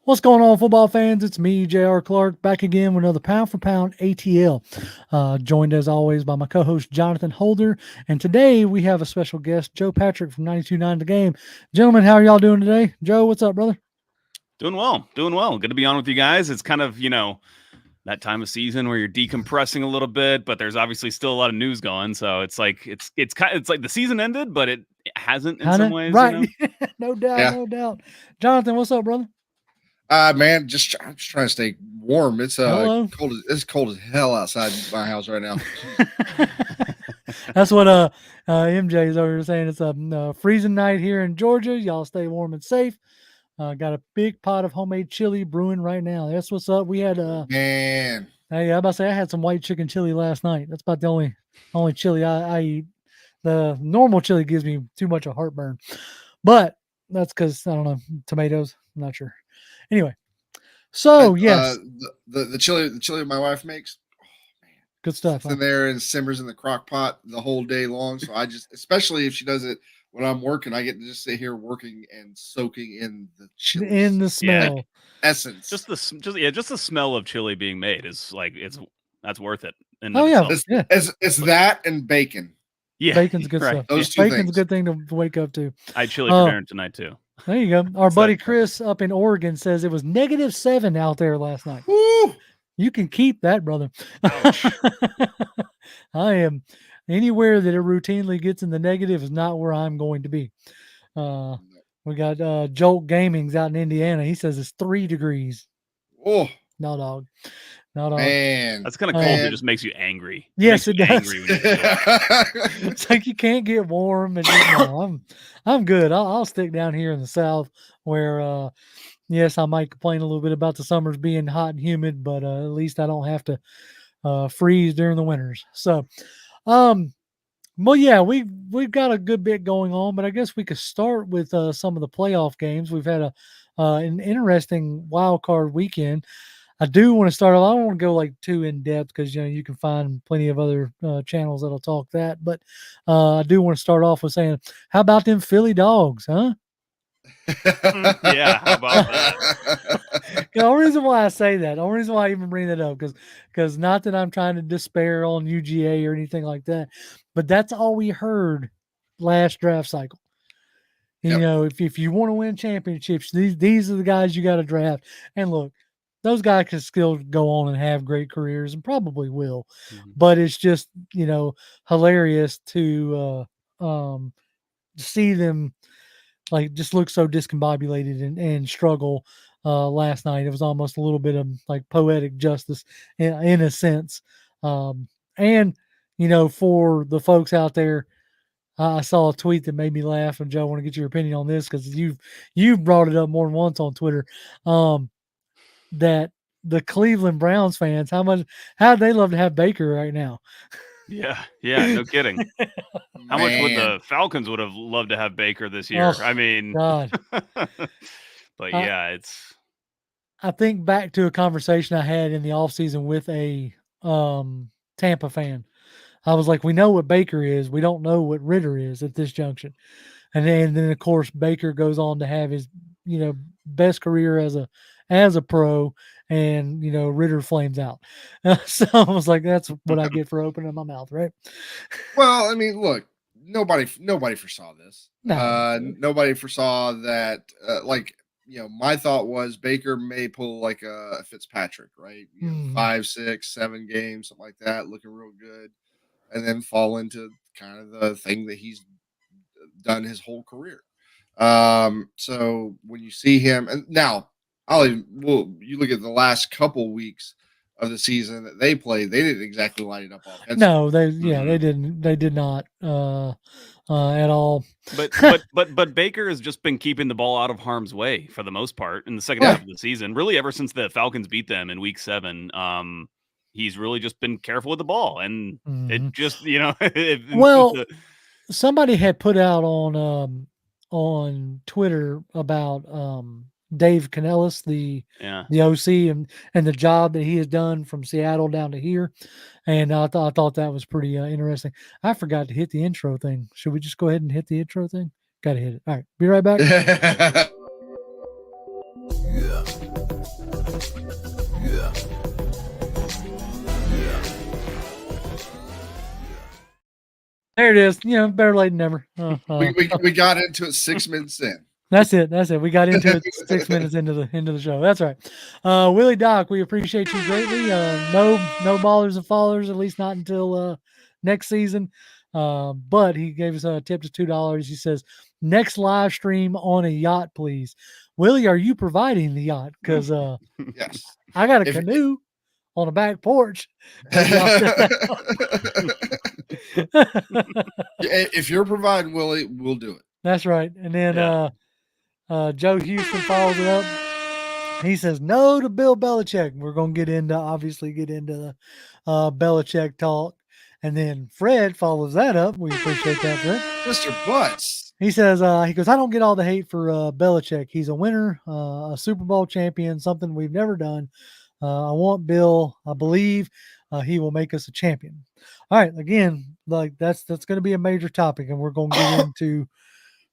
What's going on, football fans? It's me, J.R. Clark, back again with another Pound for Pound ATL. Joined as always by my co-host Jonathan Holder. And today we have a special guest, Joe Patrick from 92.9 The Game. Gentlemen, how are y'all doing today? Joe, what's up, brother? Doing well. Good to be on with you guys. It's kind of, that time of season where you're decompressing a little bit, but there's obviously still a lot of news going. So it's like it's like the season ended, but it hasn't in some ways. Right. No doubt. Jonathan, what's up, brother? Man, I'm just trying to stay warm. It's cold. It's cold as hell outside my house right now. That's what MJ is over here saying. It's a freezing night here in Georgia. Y'all stay warm and safe. Got a big pot of homemade chili brewing right now. That's what's up. We had man. Hey, I'm about to say I had some white chicken chili last night. That's about the only chili I eat. The normal chili gives me too much of heartburn, but that's because I don't know, tomatoes. I'm not sure. Anyway, so yes, the chili my wife makes, good stuff. It's in there and simmers in the crock pot the whole day long. So I just, especially if she does it when I'm working, I get to just sit here working and soaking in the chili, in the smell, essence. Just the smell of chili being made is like that's worth it. It's that and bacon. Yeah, bacon's good right. stuff. Those two bacon's things. a good thing to wake up to. I had chili for dinner tonight too. There you go. Our buddy Chris up in Oregon says it was -7 out there last night. Woo! You can keep that, brother. I am anywhere that it routinely gets in the negative is not where I'm going to be. We got Jolt Gaming's out in Indiana. He says it's 3 degrees. Oh, no dog. Man, that's kind of cold. It just makes you angry. Yes, it does. Angry when you it's like you can't get warm. And I'm good. I'll stick down here in the South where, yes, I might complain a little bit about the summers being hot and humid, but at least I don't have to freeze during the winters. So, well, yeah, we've got a good bit going on, but I guess we could start with some of the playoff games. We've had an interesting wild card weekend. I do want to start off. I don't want to go like too in depth because you can find plenty of other channels that'll talk that. But I do want to start off with saying, how about them Philly dogs, huh? Yeah, how about that? The only reason why I say that, the only reason why I even bring that up, because not that I'm trying to despair on UGA or anything like that, but that's all we heard last draft cycle. Yep. If you want to win championships, these are the guys you got to draft. And look, those guys can still go on and have great careers and probably will, but it's just, hilarious to see them like just look so discombobulated and struggle last night. It was almost a little bit of like poetic justice in a sense. And, for the folks out there, I saw a tweet that made me laugh, and Joe, I want to get your opinion on this because you've brought it up more than once on Twitter. That the Cleveland Browns fans, how'd they love to have Baker right now? Yeah, no kidding. How much would the Falcons would have loved to have Baker this year? Oh, I mean, God. But yeah, it's. I think back to a conversation I had in the offseason with a Tampa fan. I was like, we know what Baker is. We don't know what Ritter is at this junction. And then of course, Baker goes on to have his, best career as a pro, and Ritter flames out. So I was like, that's what I get for opening my mouth, right? Well, I mean, look, nobody foresaw this. No. Nobody foresaw that. My thought was Baker may pull like a Fitzpatrick, right? 5, 6, 7 games, something like that, looking real good, and then fall into kind of the thing that he's done his whole career. So when you see him, and now you look at the last couple weeks of the season that they played, they didn't exactly line it up offensively. No, they didn't. They did not at all. But Baker has just been keeping the ball out of harm's way for the most part in the second half of the season. Really, ever since the Falcons beat them in Week 7, he's really just been careful with the ball, and it just somebody had put out on Twitter about Dave Canellis, the OC, and the job that he has done from Seattle down to here, and I thought that was pretty interesting. I forgot to hit the intro thing. Should we just go ahead and hit the intro thing? Got to hit it. All right, be right back. There it is. Better late than never. We got into it 6 minutes in. That's it. We got into it 6 minutes into the show. That's right. Willie Doc, we appreciate you greatly. No ballers and fallers, at least not until next season. But he gave us a tip to $2. He says, next live stream on a yacht, please. Willie, are you providing the yacht? Because yes, I got a canoe on the back porch. If you're providing, Willie, we'll do it. That's right. And then Joe Houston follows it up. He says no to Bill Belichick. We're going to get into the Belichick talk. And then Fred follows that up. We appreciate that, Fred. Mr. Butts. He says, he goes, I don't get all the hate for Belichick. He's a winner, a Super Bowl champion, something we've never done. I want Bill. I believe he will make us a champion. All right. Again, like that's going to be a major topic, and we're going to get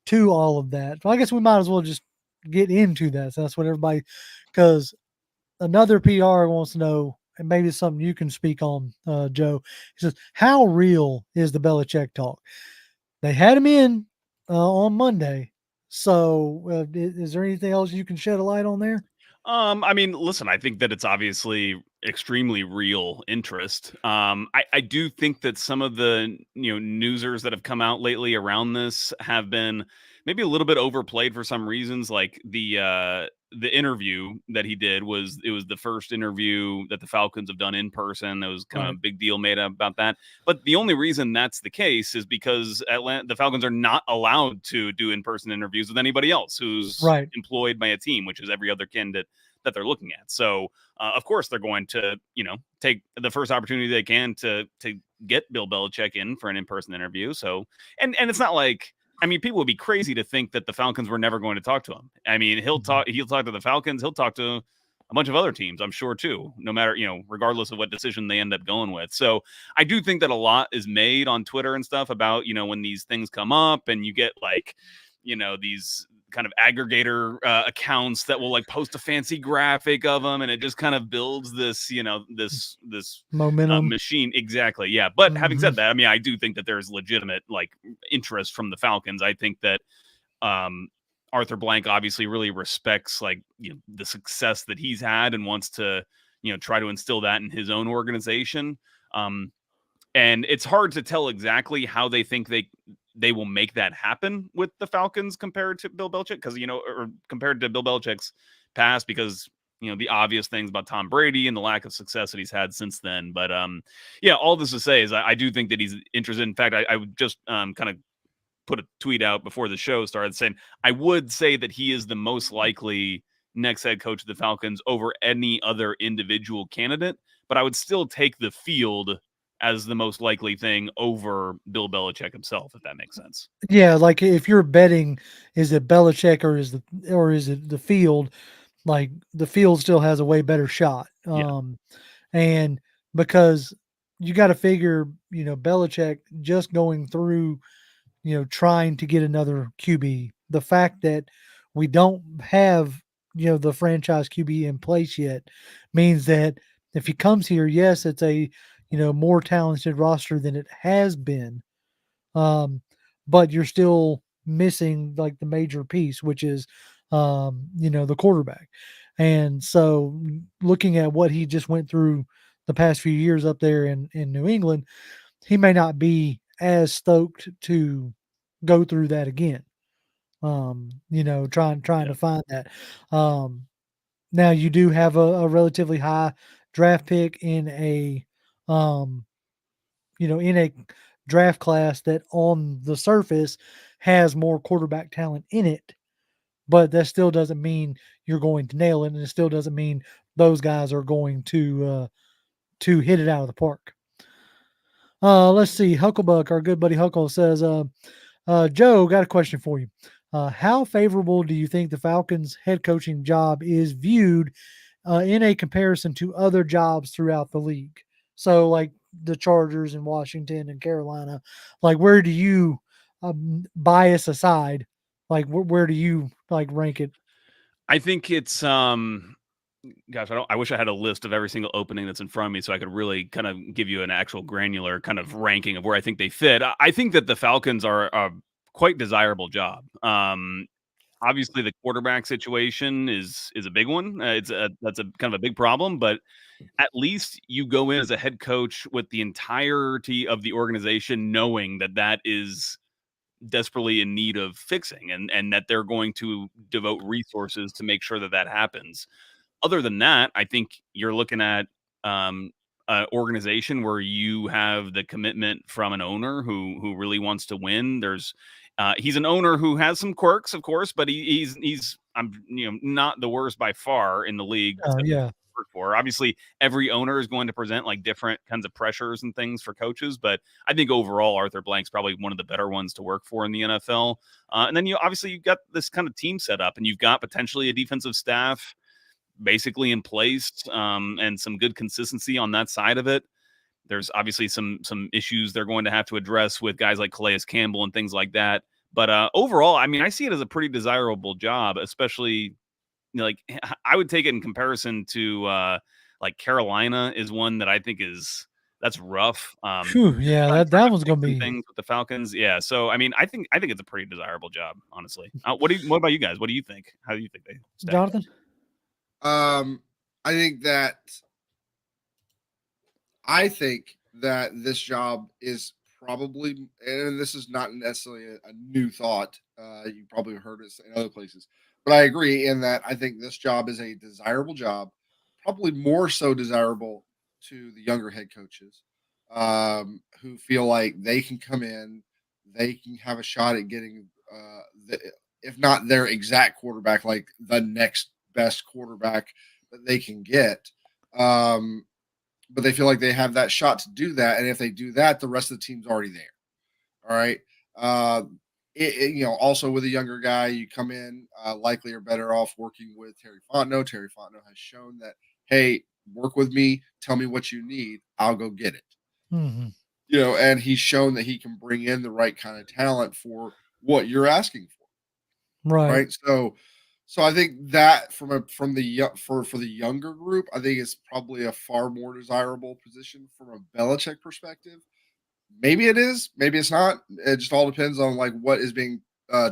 into all of that. So I guess we might as well just get into that. So that's what everybody, because another PR wants to know, and maybe it's something you can speak on, Joe. He says, how real is the Belichick talk? They had him in on Monday. So is there anything else you can shed a light on there? I mean, listen, I think that it's obviously extremely real interest. I do think that some of the, newsers that have come out lately around this have been maybe a little bit overplayed for some reasons. Like the interview that he did was the first interview that the Falcons have done in person. There was kind of a big deal made about that. But the only reason that's the case is because the Falcons are not allowed to do in-person interviews with anybody else who's employed by a team, which is every other candidate that they're looking at. So of course they're going to, take the first opportunity they can to get Bill Belichick in for an in-person interview. So, and it's not like, I mean, people would be crazy to think that the Falcons were never going to talk to him. I mean, he'll talk to the Falcons. He'll talk to a bunch of other teams, I'm sure, too, no matter, regardless of what decision they end up going with. So I do think that a lot is made on Twitter and stuff about, when these things come up and you get like, these kind of aggregator accounts that will like post a fancy graphic of them, and it just kind of builds this, this momentum machine. Exactly. Yeah. But having said that, I mean, I do think that there's legitimate like interest from the Falcons. I think that Arthur Blank obviously really respects like the success that he's had and wants to try to instill that in his own organization. And it's hard to tell exactly how they think they will make that happen with the Falcons compared to Bill Belichick, because, or compared to Bill Belichick's past, because, the obvious things about Tom Brady and the lack of success that he's had since then. But all this to say is I do think that he's interested. In fact, I would just kind of put a tweet out before the show started saying, I would say that he is the most likely next head coach of the Falcons over any other individual candidate, but I would still take the field as the most likely thing over Bill Belichick himself, if that makes sense. Yeah, like if you're betting, is it Belichick or is it the field? Like the field still has a way better shot. And because you got to figure, Belichick just going through, trying to get another QB. The fact that we don't have, the franchise QB in place yet means that if he comes here, yes, it's a more talented roster than it has been. But you're still missing like the major piece, which is, the quarterback. And so looking at what he just went through the past few years up there in New England, he may not be as stoked to go through that again. Trying to find that. Now you do have a relatively high draft pick in a, in a draft class that on the surface has more quarterback talent in it, but that still doesn't mean you're going to nail it. And it still doesn't mean those guys are going to hit it out of the park. Let's see. Hucklebuck, our good buddy Huckle says, Joe, got a question for you. How favorable do you think the Falcons head coaching job is viewed in a comparison to other jobs throughout the league? So like the Chargers and Washington and Carolina, like where do you bias aside, like where do you like rank it? I think it's Gosh, I wish I had a list of every single opening that's in front of me so I could really kind of give you an actual granular kind of ranking of where I think they fit. I think that the Falcons are a quite desirable job. Obviously, the quarterback situation is a big one. That's a kind of a big problem, but at least you go in as a head coach with the entirety of the organization knowing that that is desperately in need of fixing, and that they're going to devote resources to make sure that that happens. Other than that, I think you're looking at an organization where you have the commitment from an owner who really wants to win. He's an owner who has some quirks, of course, but he's not the worst by far in the league Oh to yeah. work for. Obviously, every owner is going to present like different kinds of pressures and things for coaches, but I think overall Arthur Blank's probably one of the better ones to work for in the NFL. And then you've got this kind of team set up, and you've got potentially a defensive staff basically in place, and some good consistency on that side of it. There's obviously some issues they're going to have to address with guys like Calais Campbell and things like that. But overall, I mean, I see it as a pretty desirable job, especially like I would take it in comparison to like Carolina is one that I think that's rough. Phew, yeah, Trying that to one's fix gonna some be things with the Falcons. Yeah. So I mean, I think it's a pretty desirable job, honestly. What about you guys? What do you think? How do you think they stack up? Jonathan. I think that this job is probably, and this is not necessarily a new thought. You probably heard it in other places, but I agree in that I think this job is a desirable job, probably more so desirable to the younger head coaches, who feel like they can come in, they can have a shot at getting, if not their exact quarterback, like the next best quarterback that they can get. Um, but they feel like they have that shot to do that. And if they do that, the rest of the team's already there. All right. Uh, also with a younger guy, you come in, likely are better off working with Terry Fontenot. Terry Fontenot has shown that, hey, work with me, tell me what you need, I'll go get it. Mm-hmm. And he's shown that he can bring in the right kind of talent for what you're asking for. Right. Right. So I think that for the younger group, I think it's probably a far more desirable position from a Belichick perspective. Maybe it is, maybe it's not. It just all depends on like what is being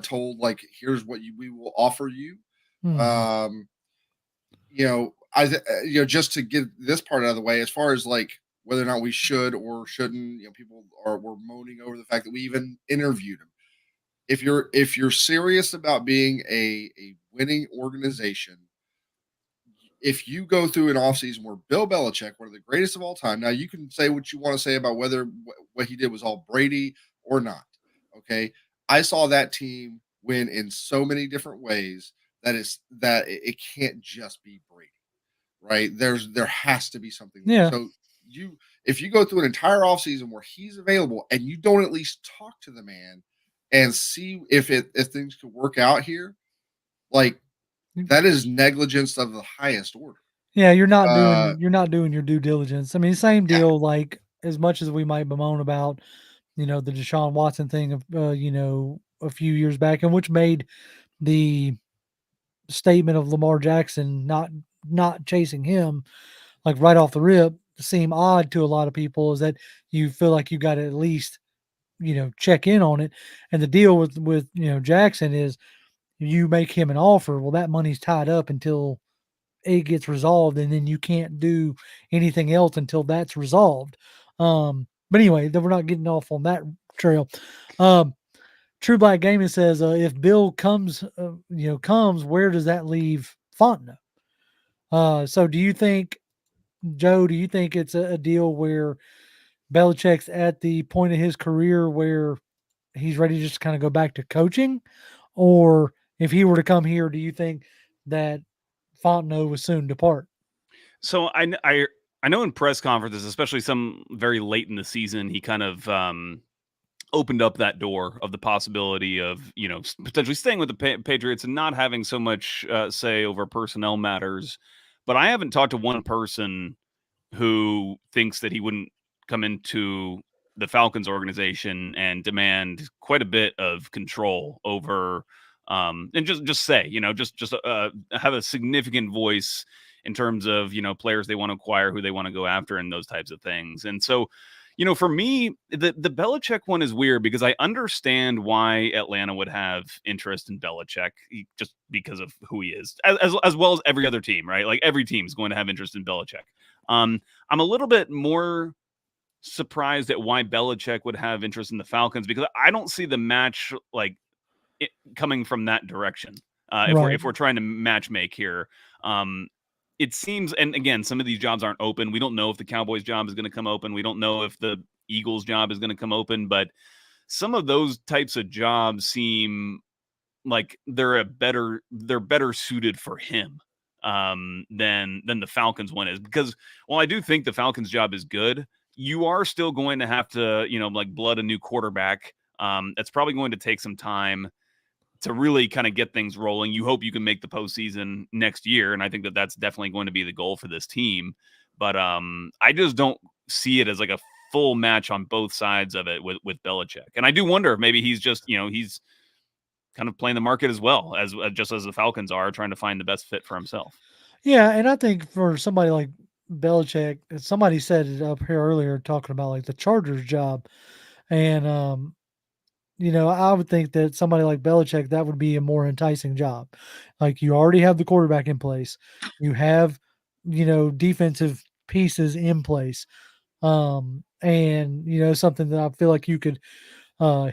told. Like, here's what we will offer you. Mm-hmm. Just to get this part out of the way, as far as like whether or not we should or shouldn't, people were moaning over the fact that we even interviewed him. If you're serious about being a winning organization, if you go through an offseason where Bill Belichick, one of the greatest of all time, now you can say what you want to say about whether what he did was all Brady or not. Okay. I saw that team win in so many different ways that it can't just be Brady, right? There has to be something there. Yeah. So if you go through an entire offseason where he's available and you don't at least talk to the man and see if things could work out here, like that is negligence of the highest order. Yeah, you're not doing your due diligence. I mean, same deal. Yeah. Like as much as we might bemoan about, the Deshaun Watson thing of, a few years back, and which made the statement of Lamar Jackson not chasing him like right off the rip seem odd to a lot of people, is that you feel like you got to at least check in on it. And the deal with Jackson is you make him an offer, well, that money's tied up until it gets resolved, and then you can't do anything else until that's resolved. But anyway, we're not getting off on that trail. True Black Gaming says, if Bill comes, where does that leave Fontenot? So do you think, Joe, it's a deal where Belichick's at the point of his career where he's ready to just kind of go back to coaching? Or if he were to come here, do you think that Fontenot would soon depart? So I know in press conferences, especially some very late in the season, he kind of opened up that door of the possibility of potentially staying with the Patriots and not having so much say over personnel matters. But I haven't talked to one person who thinks that he wouldn't come into the Falcons organization and demand quite a bit of control over, and just say, just have a significant voice in terms of, players they want to acquire, who they want to go after, and those types of things. And so, for me, the Belichick one is weird because I understand why Atlanta would have interest in Belichick just because of who he is, as well as every other team, right? Like every team is going to have interest in Belichick. I'm a little bit more surprised at why Belichick would have interest in the Falcons because I don't see the match coming from that direction. If we're trying to match make here, it seems, and again, some of these jobs aren't open. We don't know if the Cowboys job is going to come open. We don't know if the Eagles job is going to come open, but some of those types of jobs seem like they're better suited for him than the Falcons one is. Because while I do think the Falcons job is good, you are still going to have to, blood a new quarterback. That's probably going to take some time to really kind of get things rolling. You hope you can make the postseason next year, and I think that that's definitely going to be the goal for this team. But I just don't see it as like a full match on both sides of it with Belichick. And I do wonder if maybe he's just, he's kind of playing the market as well as just as the Falcons are, trying to find the best fit for himself. Yeah, and I think for somebody like Belichick, somebody said it up here earlier talking about like the Chargers job, and I would think that somebody like Belichick, that would be a more enticing job. Like you already have the quarterback in place, you have defensive pieces in place, and something that I feel like you could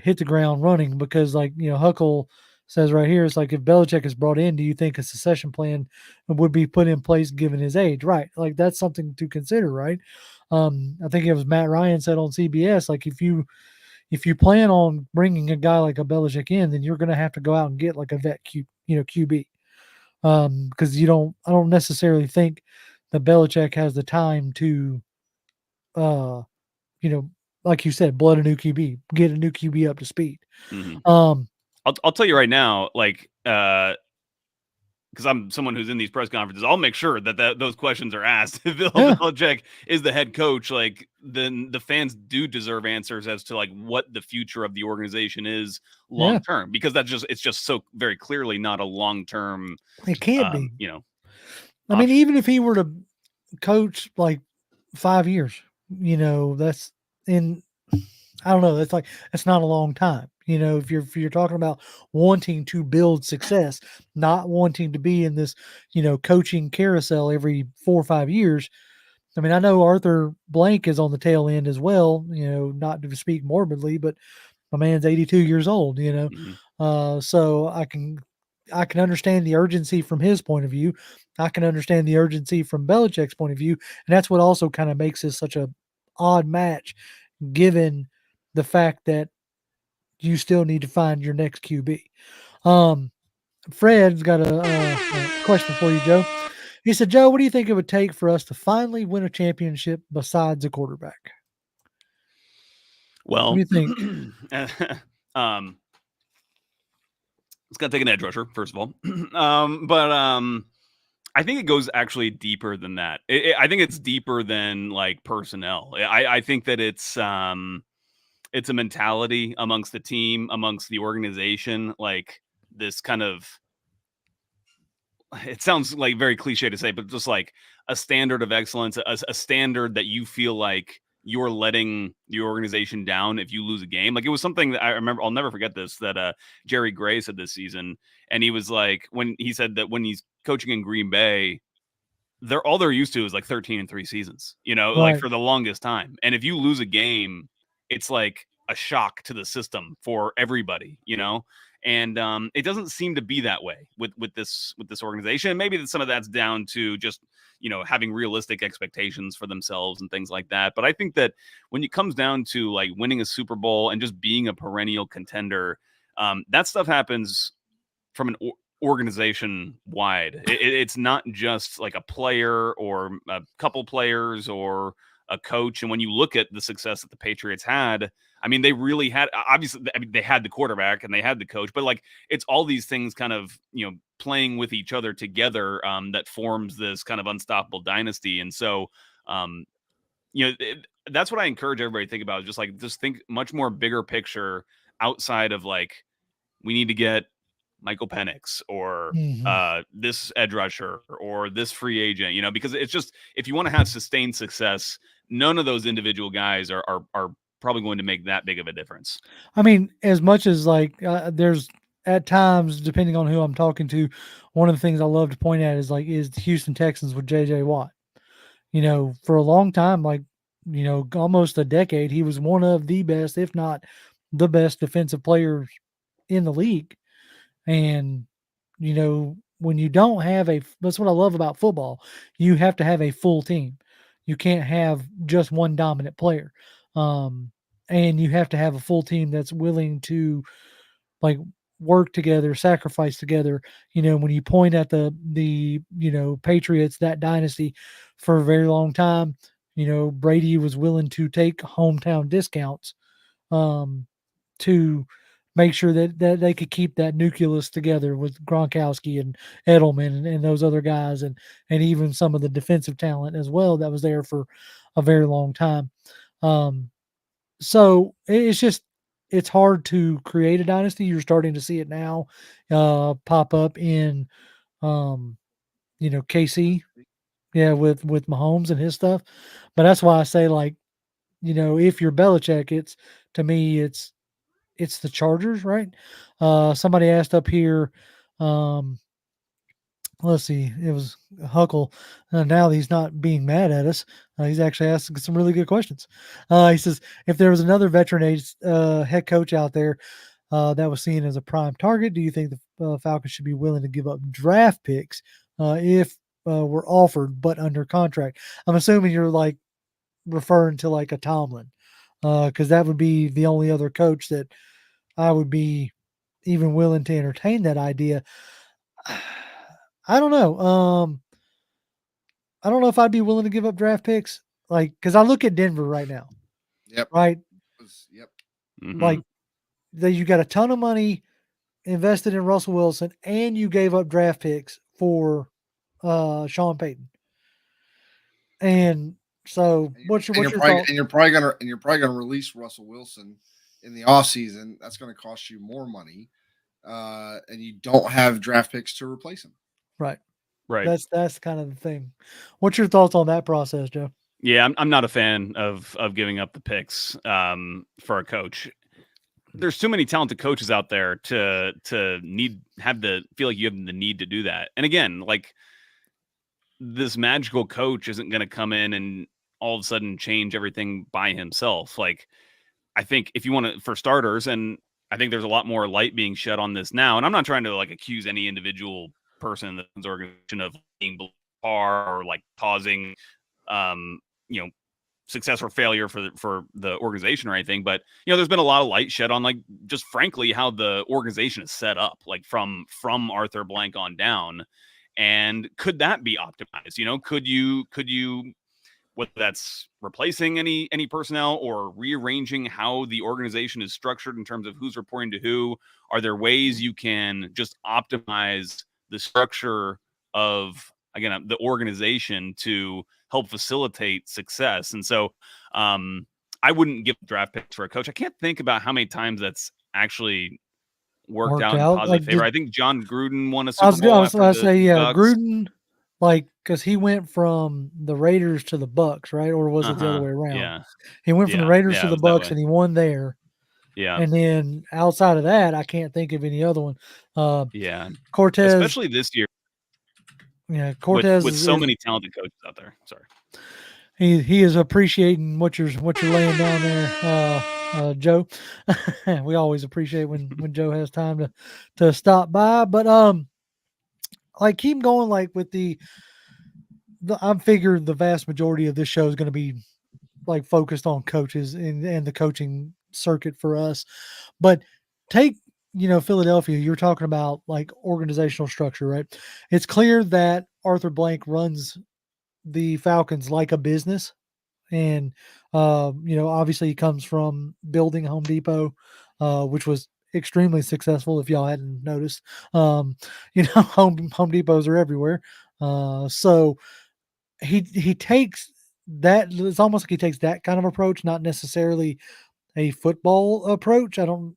hit the ground running because like Huckle says right here, it's like if Belichick is brought in, do you think a succession plan would be put in place given his age? Right, like that's something to consider, right? I think it was Matt Ryan said on CBS, like if you plan on bringing a guy like a Belichick in, then you're going to have to go out and get like a vet QB, because I don't necessarily think that Belichick has the time to, like you said, blood a new QB, get a new QB up to speed. Mm-hmm. I'll tell you right now, like, because I'm someone who's in these press conferences, I'll make sure that those questions are asked. If Bill Belichick is the head coach, like, then the fans do deserve answers as to like what the future of the organization is long term, because it's just so very clearly not a long term. It can't be. I option. mean, even if he were to coach like 5 years, that's in. I don't know. That's not a long time. If you're talking about wanting to build success, not wanting to be in this, coaching carousel every 4 or 5 years. I mean, I know Arthur Blank is on the tail end as well, not to speak morbidly, but my man's 82 years old, Mm-hmm. so I can understand the urgency from his point of view. I can understand the urgency from Belichick's point of view. And that's what also kind of makes this such a odd match, given the fact that you still need to find your next QB. Fred's got a question for you, Joe. He said, Joe, what do you think it would take for us to finally win a championship besides a quarterback? Well, what do you think? It's going to take an edge rusher, first of all. But I think it goes actually deeper than that. I think it's deeper than like personnel. I think that it's a mentality amongst the team, amongst the organization, like this kind of, it sounds like very cliche to say, but just like a standard of excellence, a standard that you feel like you're letting the organization down if you lose a game. Like it was something that I remember, I'll never forget this, that Jerry Gray said this season. And he was like, when he said that when he's coaching in Green Bay, all they're used to is like 13-3 seasons, like for the longest time. And if you lose a game, it's like a shock to the system for everybody, and it doesn't seem to be that way with this organization. Maybe some of that's down to just, having realistic expectations for themselves and things like that. But I think that when it comes down to like winning a Super Bowl and just being a perennial contender, that stuff happens from an organization wide. It's not just like a player or a couple players or a coach. And when you look at the success that the Patriots had, I mean, they really had, obviously, they had the quarterback and they had the coach, but like it's all these things kind of, playing with each other together that forms this kind of unstoppable dynasty. And so, that's what I encourage everybody to think about. Just think much more bigger picture outside of like, we need to get Michael Penix or Mhm. this edge rusher or this free agent, because it's just, if you want to have sustained success, none of those individual guys are probably going to make that big of a difference. I mean, as much as like there's at times, depending on who I'm talking to, one of the things I love to point at is the Houston Texans with JJ Watt. For a long time, almost a decade, he was one of the best, if not the best defensive players in the league. And, when you don't have that's what I love about football. You have to have a full team. You can't have just one dominant player. Um, and you have to have a full team that's willing to like work together, sacrifice together. When you point at the Patriots, that dynasty for a very long time, Brady was willing to take hometown discounts um, to make sure that they could keep that nucleus together with Gronkowski and Edelman and those other guys and even some of the defensive talent as well that was there for a very long time. Um, so it's hard to create a dynasty. You're starting to see it now pop up in KC, yeah, with Mahomes and his stuff. But that's why I say if you're Belichick, to me it's the Chargers, right? Somebody asked up here, um, let's see, it was Huckle. Now he's not being mad at us. He's actually asking some really good questions. He says, if there was another veteran age head coach out there that was seen as a prime target, do you think the Falcons should be willing to give up draft picks if were offered but under contract? I'm assuming you're referring to a Tomlin, because that would be the only other coach that I would be even willing to entertain that idea. I don't know. I don't know if I'd be willing to give up draft picks, because I look at Denver right now, Yep. right? Yep. Like you got a ton of money invested in Russell Wilson, and you gave up draft picks for Sean Payton. And so, what's your thought? And you're probably gonna release Russell Wilson in the offseason. That's going to cost you more money, and you don't have draft picks to replace him. Right. Right. That's kind of the thing. What's your thoughts on that process, Joe? Yeah, I'm not a fan of giving up the picks for a coach. There's too many talented coaches out there to feel like you have the need to do that. And again, this magical coach isn't going to come in and all of a sudden change everything by himself. I think if you want to, for starters, and I think there's a lot more light being shed on this now. And I'm not trying to accuse any individual person in the organization of being or causing, success or failure for the organization or anything. But, there's been a lot of light shed on just frankly how the organization is set up, from Arthur Blank on down. And could that be optimized? Could you, whether that's replacing any personnel or rearranging how the organization is structured in terms of who's reporting to who? Are there ways you can just optimize the structure of, again, the organization to help facilitate success? And so I wouldn't give draft picks for a coach. I can't think about how many times that's actually worked out in positive favor. I think John Gruden won a Super Bowl. I was going to say, Bucks. Gruden, because he went from the Raiders to the Bucks, right? Or was it the other way around? Yeah. He went from the Raiders to the Bucks, and he won there. Yeah. And then outside of that, I can't think of any other one. Yeah. Cortez. Especially this year. Yeah, Cortez with so many talented coaches out there. Sorry. He is appreciating what you're laying down there, Joe. We always appreciate when Joe has time to stop by. But keep going with I figure the vast majority of this show is going to be focused on coaches and the coaching circuit for us. But take Philadelphia, you're talking about organizational structure, right? It's clear that Arthur Blank runs the Falcons like a business. And, obviously he comes from building Home Depot, which was extremely successful. If y'all hadn't noticed, Home Depots are everywhere. So he takes that. It's almost like he takes that kind of approach, not necessarily a football approach. I don't,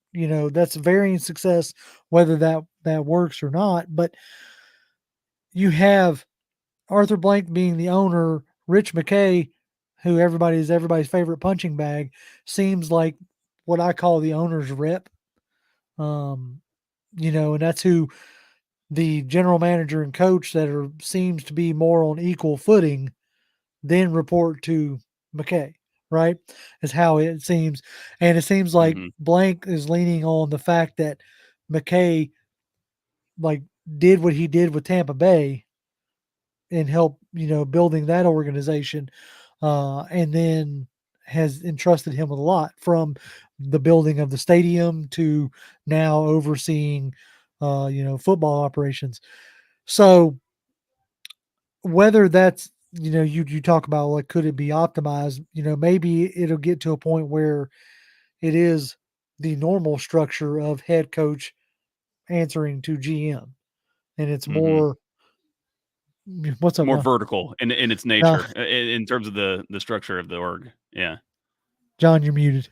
that's varying success, whether that that works or not. But you have Arthur Blank being the owner, Rich McKay, who everybody's favorite punching bag, seems like what I call the owner's rep. Um, and that's who the general manager and coach that seems to be more on equal footing then report to McKay, right? Is how it seems. And it seems like Blank is leaning on the fact that McKay like did what he did with Tampa Bay and help, building that organization. And then has entrusted him with a lot, from the building of the stadium to now overseeing, football operations. So whether that's, you talk about, like, could it be optimized? Maybe it'll get to a point where it is the normal structure of head coach answering to GM, and it's more. What's up, more John? vertical in its nature, in terms of the structure of the org. Yeah, John, you're muted.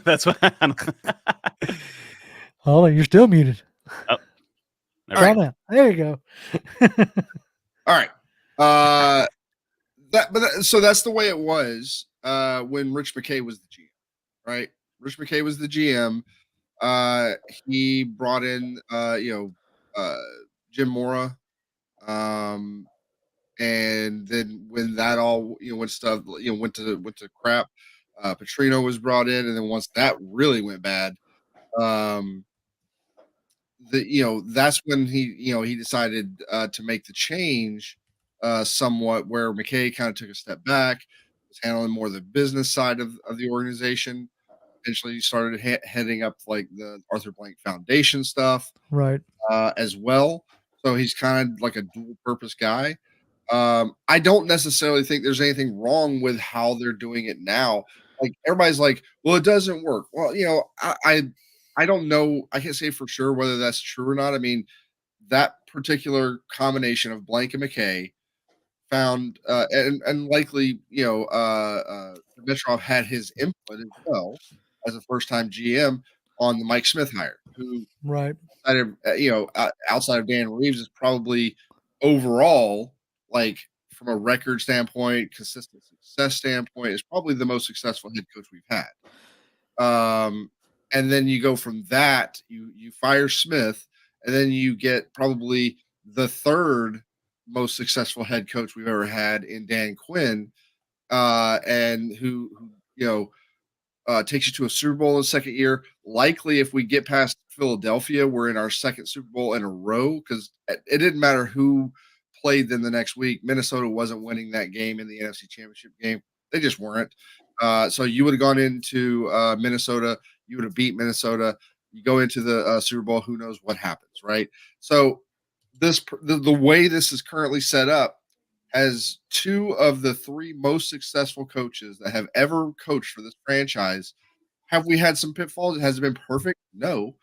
That's what. Oh, you're still muted. Oh, right. There you go. All right. So that's the way it was when Rich McKay was the GM, right? Rich McKay was the GM. He brought in Jim Mora. And then when that all when stuff went to crap, Petrino was brought in, and then once that really went bad, that's when he decided to make the change somewhat, where McKay kind of took a step back, was handling more the business side of the organization. Eventually, he started heading up like the Arthur Blank Foundation stuff, right, as well. So he's kind of like a dual purpose guy. I don't necessarily think there's anything wrong with how they're doing it now. Like, everybody's like, well, it doesn't work. Well, I don't know. I can't say for sure whether that's true or not. I mean, that particular combination of Blank and McKay found, and likely, Dimitrov had his input as well as a first time GM on the Mike Smith hire, who, right, outside of Dan Reeves, is probably overall, like, from a record standpoint, consistent success standpoint, is probably the most successful head coach we've had. And then you go from that, you fire Smith, and then you get probably the third most successful head coach we've ever had in Dan Quinn, and who takes you to a Super Bowl in the second year. Likely, if we get past Philadelphia, we're in our second Super Bowl in a row, because it didn't matter who played them the next week. Minnesota wasn't winning that game in the NFC Championship game. They just weren't. So you would have gone into Minnesota. You would have beat Minnesota. You go into the Super Bowl. Who knows what happens, right? So the way this is currently set up has two of the three most successful coaches that have ever coached for this franchise. Have we had some pitfalls? Has it been perfect? No.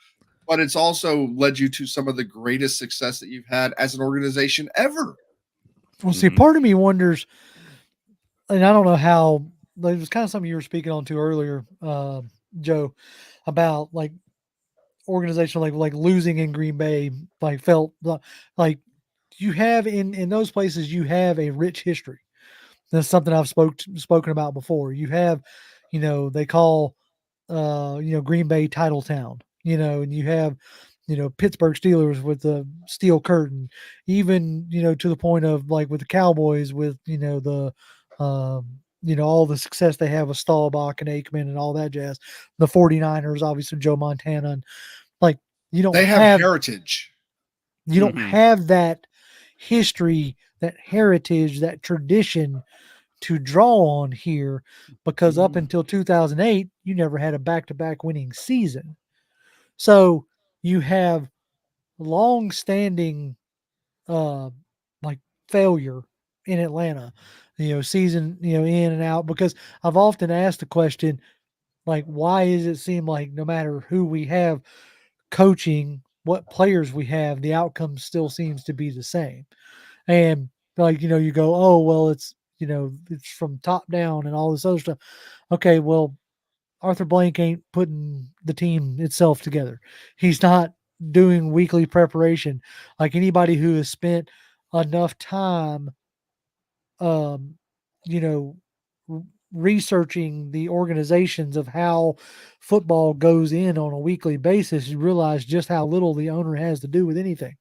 But it's also led you to some of the greatest success that you've had as an organization ever. Well, see, part of me wonders, and I don't know how, like, it was kind of something you were speaking on to earlier, Joe, about like organization, like losing in Green Bay, like felt like you have in those places, you have a rich history. That's something I've spoken about before. You have, they call, Green Bay title town, and you have, Pittsburgh Steelers with the steel curtain, even, to the point of, like, with the Cowboys with, all the success they have with Staubach and Aikman and all that jazz. The 49ers, obviously Joe Montana, and like, they have heritage. You don't have that history, that heritage, that tradition to draw on here, because up until 2008, you never had a back-to-back winning season. So you have long-standing, like, failure in Atlanta, season, in and out, because I've often asked the question, like, why does it seem like no matter who we have coaching, what players we have, the outcome still seems to be the same? And, like, you go, oh, well, it's from top down and all this other stuff. Okay, well, Arthur Blank ain't putting the team itself together. He's not doing weekly preparation. Like anybody who has spent enough time, um, you know, researching the organizations of how football goes in on a weekly basis, you realize just how little the owner has to do with anything.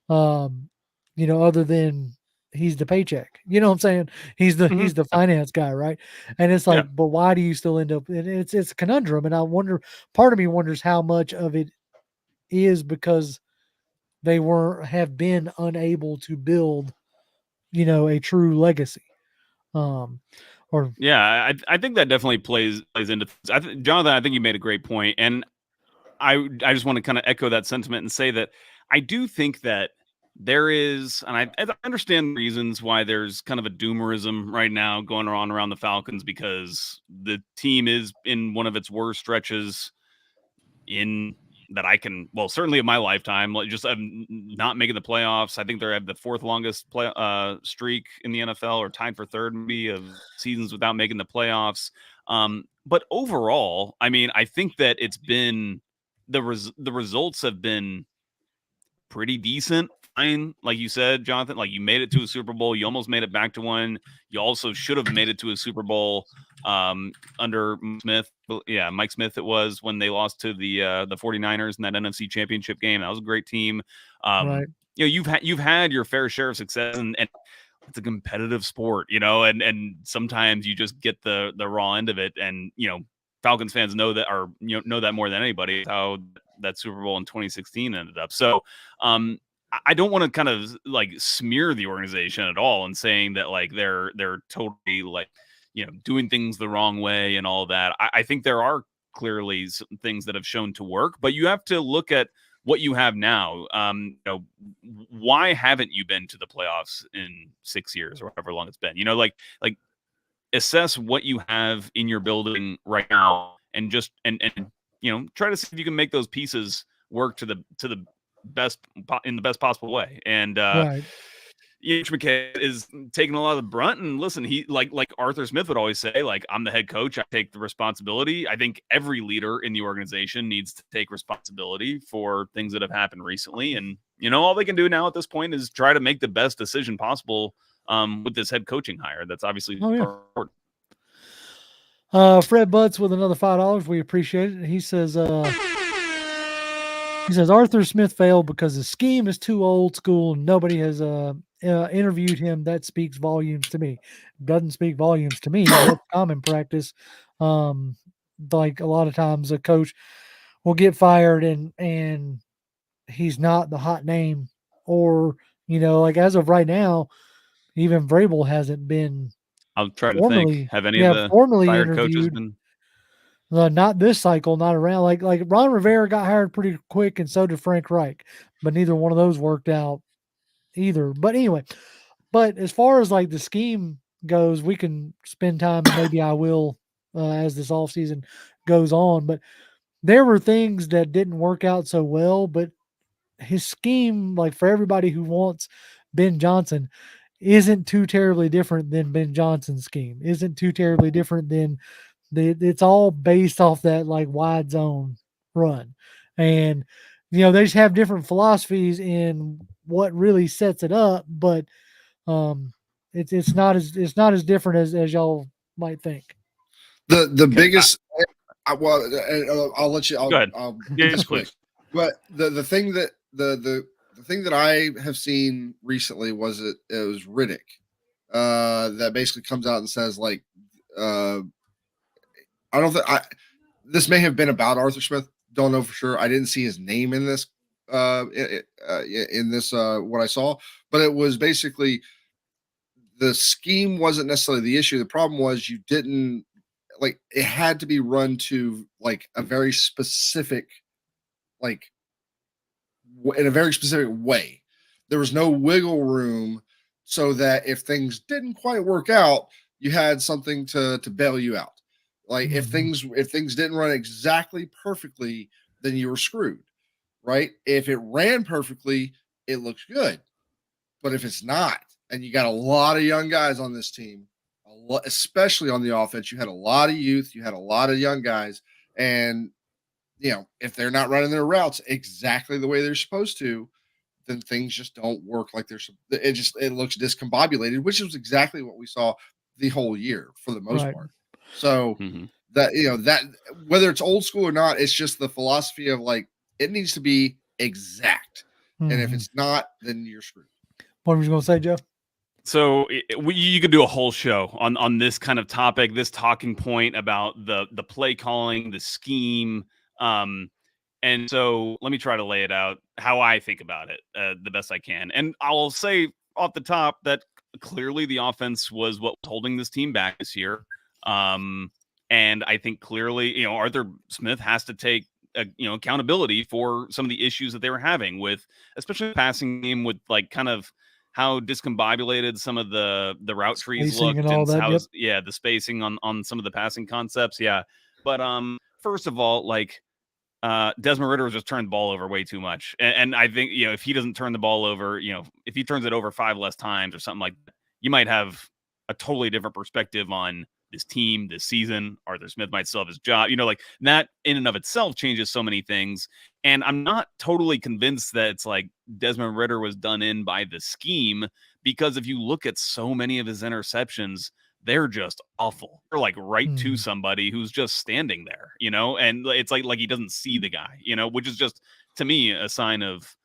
Um, other than he's the paycheck. You know what I'm saying? He's the finance guy, right? And it's like, but why do you still end up? And it's a conundrum, and I wonder. Part of me wonders how much of it is because they have been unable to build, a true legacy. I think that definitely plays into. Jonathan, I think you made a great point, and I just want to kind of echo that sentiment and say that I do think that there is, and I understand reasons why there's kind of a doomerism right now going on around the Falcons because the team is in one of its worst stretches in that I can, well, certainly in my lifetime, like just not making the playoffs. I think they have the fourth longest streak in the NFL, or tied for third maybe, of seasons without making the playoffs. But overall, I mean, I think that it's been the results have been pretty decent. Fine, like you said, Jonathan, like you made it to a Super Bowl. You almost made it back to one. You also should have made it to a Super Bowl under Smith. Yeah, Mike Smith it was when they lost to the 49ers in that NFC Championship game. That was a great team. Right. You've had your fair share of success, and it's a competitive sport, and sometimes you just get the raw end of it. And Falcons fans know that, or know that more than anybody, how that Super Bowl in 2016 ended up. So I don't want to kind of like smear the organization at all and saying that like they're totally like doing things the wrong way and all that. I think there are clearly some things that have shown to work, but you have to look at what you have now. Why haven't you been to the playoffs in 6 years or however long it's been? Like assess what you have in your building right now, and just and try to see if you can make those pieces work to the best in the best possible way. And right. McKay is taking a lot of the brunt. And listen, he like Arthur Smith would always say, like, I'm the head coach, I take the responsibility. I think every leader in the organization needs to take responsibility for things that have happened recently. And all they can do now at this point is try to make the best decision possible with this head coaching hire. That's obviously important. Fred Butts with another $5. We appreciate it. He says Arthur Smith failed because the scheme is too old school. Nobody has interviewed him. That speaks volumes to me. Doesn't speak volumes to me. That's common practice. Like a lot of times a coach will get fired and he's not the hot name, or like as of right now, even Vrabel hasn't been. I'll try to think. Have any of the formally fired interviewed coaches been? Not this cycle, not around. Like Ron Rivera got hired pretty quick, and so did Frank Reich, but neither one of those worked out either. But anyway, as far as like the scheme goes, we can spend time, and maybe I will as this offseason goes on. But there were things that didn't work out so well, but his scheme, like for everybody who wants Ben Johnson, isn't too terribly different than Ben Johnson's scheme, isn't too terribly different than it's all based off that like wide zone run. And, they just have different philosophies in what really sets it up, but it's not as different as y'all might think. The biggest, I'll let you, go ahead. I'll yes, please. But the thing that the thing that I have seen recently was it was Riddick that basically comes out and says like, I don't think this may have been about Arthur Smith. Don't know for sure. I didn't see his name in this what I saw, but it was basically the scheme wasn't necessarily the issue. The problem was you didn't like it had to be run to like a very specific, like in a very specific way. There was no wiggle room so that if things didn't quite work out, you had something to bail you out. Like if things didn't run exactly perfectly, then you were screwed, right? If it ran perfectly, it looks good. But if it's not, and you got a lot of young guys on this team, especially on the offense, you had a lot of youth, you had a lot of young guys, and if they're not running their routes exactly the way they're supposed to, then things just don't work like it looks discombobulated, which is exactly what we saw the whole year for the most part. So that that whether it's old school or not, it's just the philosophy of like it needs to be exact, and if it's not, then you're screwed. What were you going to say, Joe? So you could do a whole show on this kind of topic, this talking point about the play calling, the scheme. And so let me try to lay it out how I think about it the best I can. And I'll say off the top that clearly the offense was what was holding this team back this year. And I think clearly, Arthur Smith has to take accountability for some of the issues that they were having with, especially the passing game, with like kind of how discombobulated some of the route trees looked, and all that, how the spacing on some of the passing concepts. Yeah. But first of all, like Desmond Ridder was just turned the ball over way too much. And I think, if he doesn't turn the ball over, if he turns it over 5 less times or something like that, you might have a totally different perspective on this team, this season. Arthur Smith might still have his job, like that in and of itself changes so many things. And I'm not totally convinced that it's like Desmond Ridder was done in by the scheme, because if you look at so many of his interceptions, they're just awful. They're like right to somebody who's just standing there, and it's like he doesn't see the guy, which is just, to me, a sign of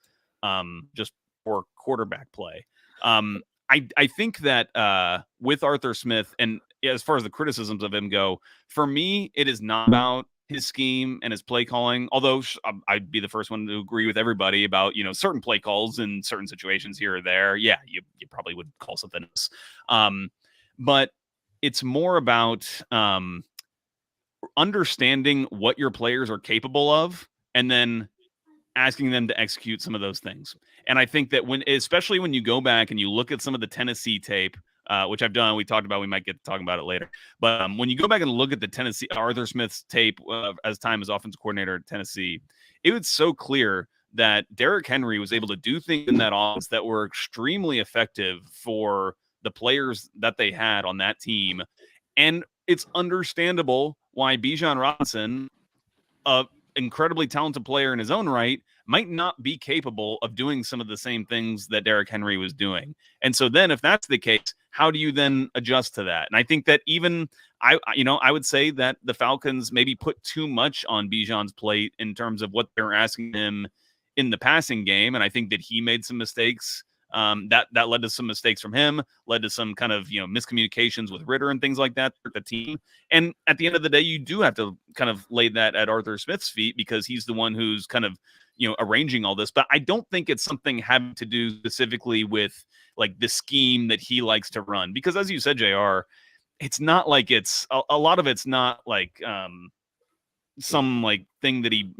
just poor quarterback play. I think that with Arthur Smith, and as far as the criticisms of him go, for me, it is not about his scheme and his play calling, although I'd be the first one to agree with everybody about, certain play calls in certain situations here or there. Yeah, you probably would call something else. But it's more about understanding what your players are capable of and then asking them to execute some of those things. And I think that especially when you go back and you look at some of the Tennessee tape, which I've done, we talked about, we might get to talk about it later. But when you go back and look at the Tennessee Arthur Smith's tape as time as offensive coordinator at Tennessee, it was so clear that Derrick Henry was able to do things in that offense that were extremely effective for the players that they had on that team. And it's understandable why Bijan Robinson, an incredibly talented player in his own right, might not be capable of doing some of the same things that Derrick Henry was doing. And so then if that's the case, how do you then adjust to that? And I think that even I would say that the Falcons maybe put too much on Bijan's plate in terms of what they're asking him in the passing game. And I think that he made some mistakes. That led to some mistakes from him, led to some kind of, miscommunications with Ridder and things like that for the team. And at the end of the day, you do have to kind of lay that at Arthur Smith's feet, because he's the one who's kind of, arranging all this. But I don't think it's something having to do specifically with like the scheme that he likes to run, because as you said, JR, it's not like it's a lot of it's not like some like thing that he,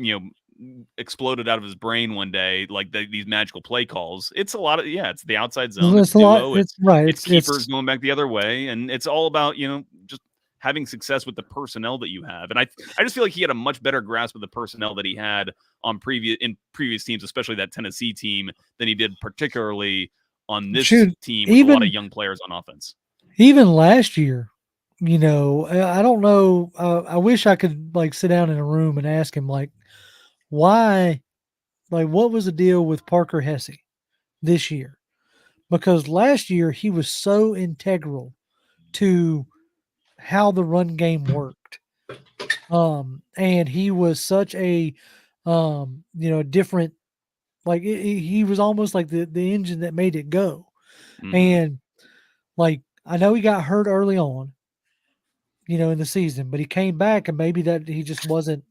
exploded out of his brain one day, like these magical play calls. It's a lot of, it's the outside zone. It's a lot. It's right. It's keepers going back the other way. And it's all about, just having success with the personnel that you have. And I just feel like he had a much better grasp of the personnel that he had on previous teams, especially that Tennessee team, than he did particularly on this team with a lot of young players on offense. Even last year, I don't know. I wish I could like sit down in a room and ask him like, why, like, what was the deal with Parker Hesse this year? Because last year he was so integral to how the run game worked. And he was such a, different, like he was almost like the engine that made it go. Mm-hmm. And like, I know he got hurt early on, in the season, but he came back, and maybe that he just wasn't.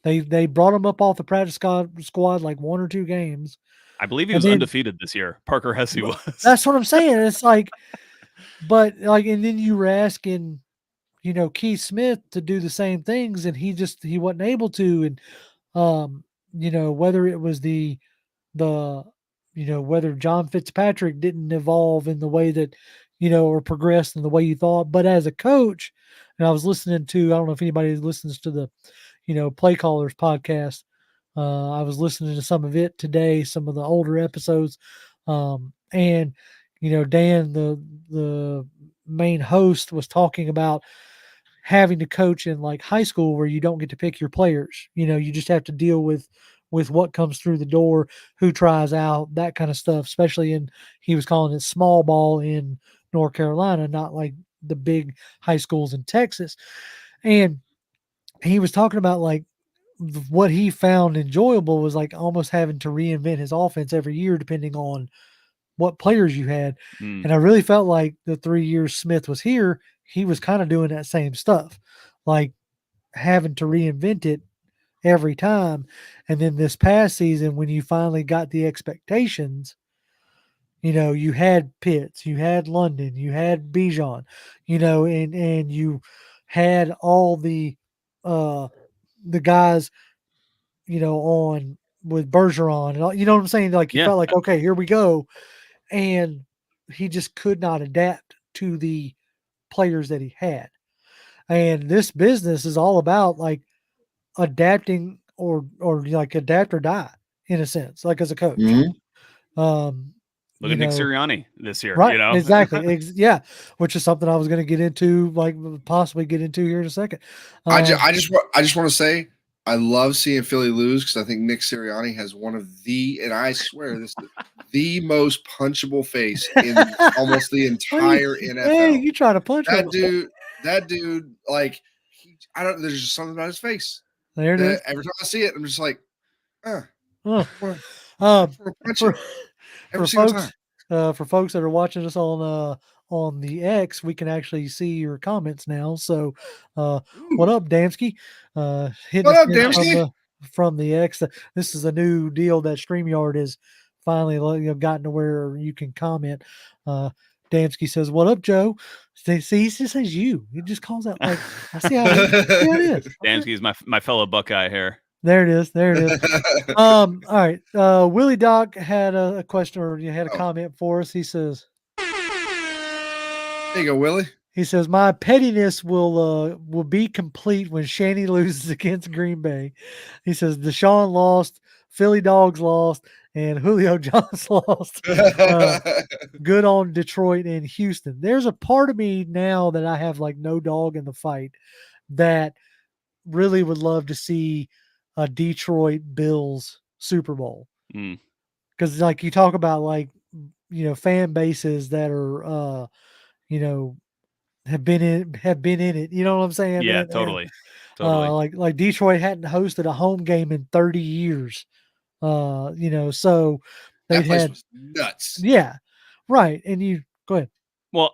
They brought him up off the practice squad like 1 or 2 games. I believe he was undefeated this year. Parker Hesse was. That's what I'm saying. It's like, but like, and then you were asking, Keith Smith to do the same things, and he wasn't able to. And whether it was whether John Fitzpatrick didn't evolve in the way that, or progressed in the way you thought. But as a coach, and I was listening to, I don't know if anybody listens to the, Play Callers podcast. I was listening to some of it today, some of the older episodes. And, Dan, the main host, was talking about having to coach in like high school where you don't get to pick your players. You just have to deal with what comes through the door, who tries out, that kind of stuff, especially he was calling it small ball in North Carolina, not like the big high schools in Texas. And he was talking about like what he found enjoyable was like almost having to reinvent his offense every year, depending on what players you had. And I really felt like the 3 years Smith was here, he was kind of doing that same stuff, like having to reinvent it every time. And then this past season, when you finally got the expectations, you had Pitts, you had London, you had Bijan, and you had all the guys, on with Bergeron and all, you know what I'm saying? Like you felt like, okay, here we go. And he just could not adapt to the players that he had. And this business is all about like adapting or like adapt or die in a sense, like as a coach. Look at Nick Sirianni this year, right? Exactly, yeah. Which is something I was going to get into, like possibly get into here in a second. I just want to say I love seeing Philly lose because I think Nick Sirianni has one of and I swear this is the most punchable face in almost the entire NFL. Hey, you try to punch that dude? That dude, like, there's just something about his face. There it is. Every time I see it, I'm just like, for folks that are watching us on the X, we can actually see your comments now. So, what up, Damsky? Hitting what up, Damsky? From the X. This is a new deal that StreamYard has finally gotten to where you can comment. Damsky says, "What up, Joe?" See, he just says you. He just calls out like I see how it is. Damsky is my fellow Buckeye here. There it is. All right. Willie Doc had a question, or you had a comment for us. He says, "There you go, Willie." He says, "My pettiness will be complete when Shanny loses against Green Bay." He says, "Deshaun lost, Philly Dogs lost, and Julio Jones lost. Good on Detroit and Houston." There's a part of me now that I have like no dog in the fight that really would love to see a Detroit Bills Super Bowl. Because like you talk about like, fan bases that are, have been in it. You know what I'm saying? Yeah, totally. Totally. Like Detroit hadn't hosted a home game in 30 years. So they had was nuts. Yeah, right. And you go ahead. Well,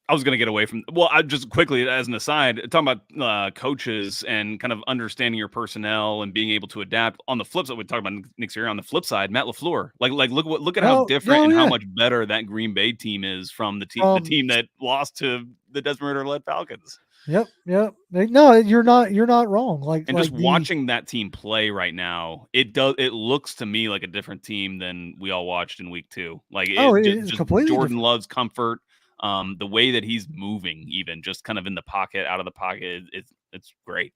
I was going to get away from. Well, I just quickly as an aside, talking about coaches and kind of understanding your personnel and being able to adapt. On the flip side, we talked about Nick Sirianni. On the flip side, Matt LaFleur. Like look at how different and how much better that Green Bay team is from the team that lost to the Desmond Ritter-led Falcons. Yep. No, you're not wrong. Just watching that team play right now, it looks to me like a different team than we all watched in week 2. Like it's completely Jordan different. Love's comfort. The way that he's moving, even just kind of in the pocket, out of the pocket, it's great.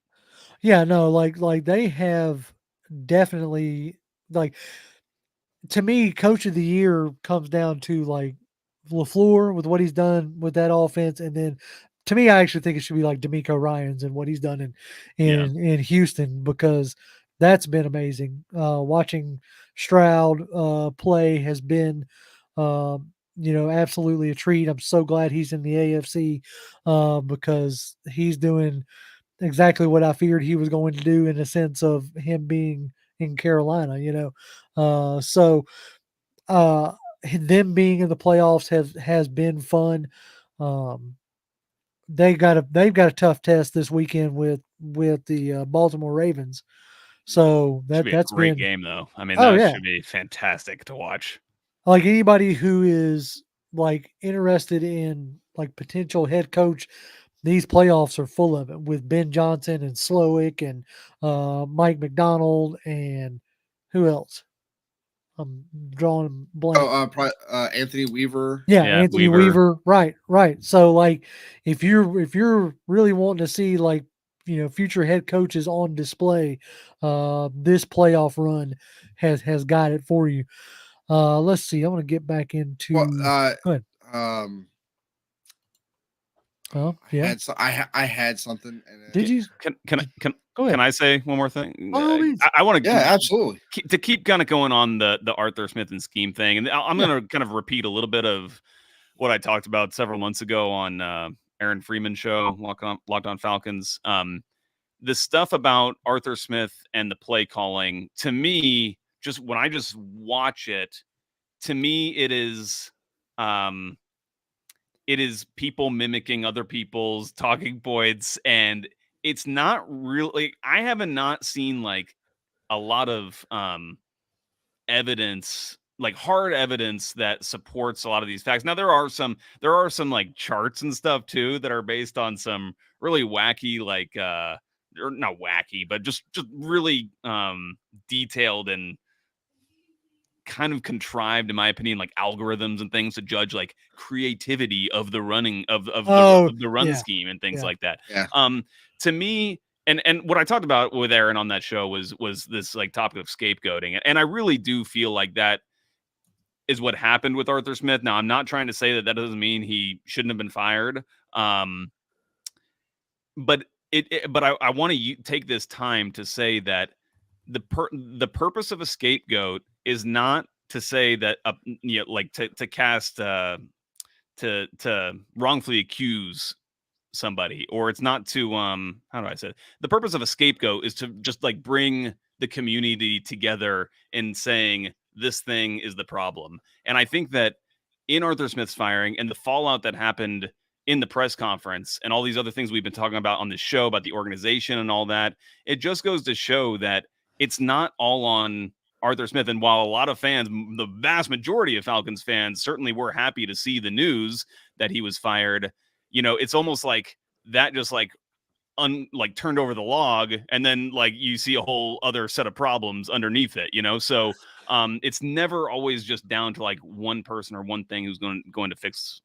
Yeah, no, like they have definitely, like, to me, Coach of the Year comes down to like LaFleur with what he's done with that offense, and then to me, I actually think it should be like DeMeco Ryans and what he's done in Houston, because that's been amazing. Watching Stroud play has been absolutely a treat. I'm so glad he's in the AFC because he's doing exactly what I feared he was going to do in the sense of him being in Carolina, so them being in the playoffs has been fun. They've got a tough test this weekend with the Baltimore Ravens. So that's a great been game though. I mean, should be fantastic to watch. Like anybody who is like interested in like potential head coach, these playoffs are full of it with Ben Johnson and Slowick and Mike McDonald and who else? I'm drawing blank. Anthony Weaver. Yeah, Anthony Weaver. Right. So like if you're really wanting to see like, future head coaches on display, this playoff run has got it for you. Let's see. I want to get back into. Well, go ahead. Oh, yeah. I had something. And Did you? Go ahead. Can I say one more thing? By all means. I want Yeah, absolutely. to keep kind of going on the Arthur Smith and scheme thing, and I'm Yeah. going to kind of repeat a little bit of what I talked about several months ago on Aaron Freeman's show, Locked On Falcons. The stuff about Arthur Smith and the play calling, to me, just when I just watch it, to me it is people mimicking other people's talking points, and it's not really. I haven't not seen like a lot of evidence, like hard evidence that supports a lot of these facts. Now there are some like charts and stuff too that are based on some really wacky, like or not wacky, but just really detailed and kind of contrived, in my opinion, like algorithms and things to judge like creativity of the running of the run scheme and things like that. Yeah. To me, and what I talked about with Aaron on that show was this like topic of scapegoating, and I really do feel like that is what happened with Arthur Smith. Now, I'm not trying to say that doesn't mean he shouldn't have been fired, but I want to take this time to say that the purpose of a scapegoat is not to say that like to cast to wrongfully accuse somebody, or it's not to how do I say it? The purpose of a scapegoat is to just like bring the community together in saying this thing is the problem. And I think that in Arthur Smith's firing and the fallout that happened in the press conference and all these other things we've been talking about on this show about the organization and all that, it just goes to show that it's not all on Arthur Smith. And while a lot of fans, the vast majority of Falcons fans, certainly were happy to see the news that he was fired, it's almost like that just like turned over the log, and then like you see a whole other set of problems underneath it, So it's never always just down to like one person or one thing who's going to fix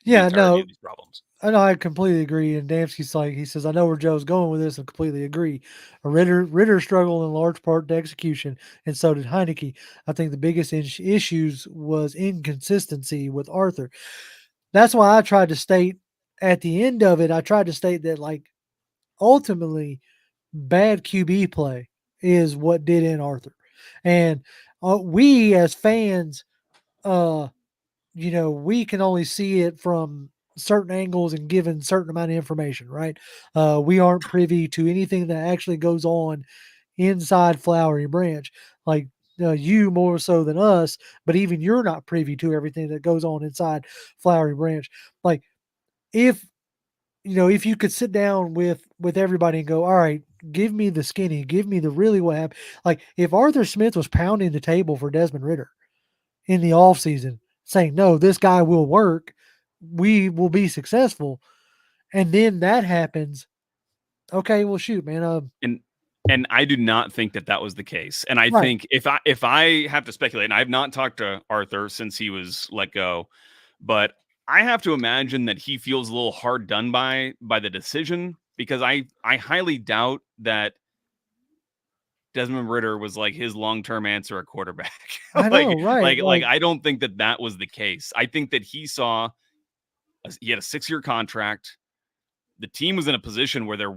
the entirety of these problems. I know, I completely agree. And Damsky's like, he says, I know where Joe's going with this and completely agree. Ritter struggled in large part to execution, and so did Heineke. I think the biggest issues was inconsistency with Arthur. That's why I tried to state at the end of it, I tried to state that, like, ultimately, bad QB play is what did in Arthur. And we as fans, we can only see it from certain angles and given certain amount of information, right? We aren't privy to anything that actually goes on inside Flowery Branch, like you more so than us, but even you're not privy to everything that goes on inside Flowery Branch. Like, if you could sit down with everybody and go, all right, give me the skinny, give me the really what happened. Like, if Arthur Smith was pounding the table for Desmond Ritter in the offseason saying, no, this guy will work, we will be successful, and then that happens, okay, well, shoot, man. And I do not think that was the case. And I think if I have to speculate, and I've not talked to Arthur since he was let go, but I have to imagine that he feels a little hard done by the decision, because I highly doubt that Desmond Ritter was like his long-term answer at quarterback. I know, right? Like I don't think that was the case. I think that he had a 6-year contract. The team was in a position where they're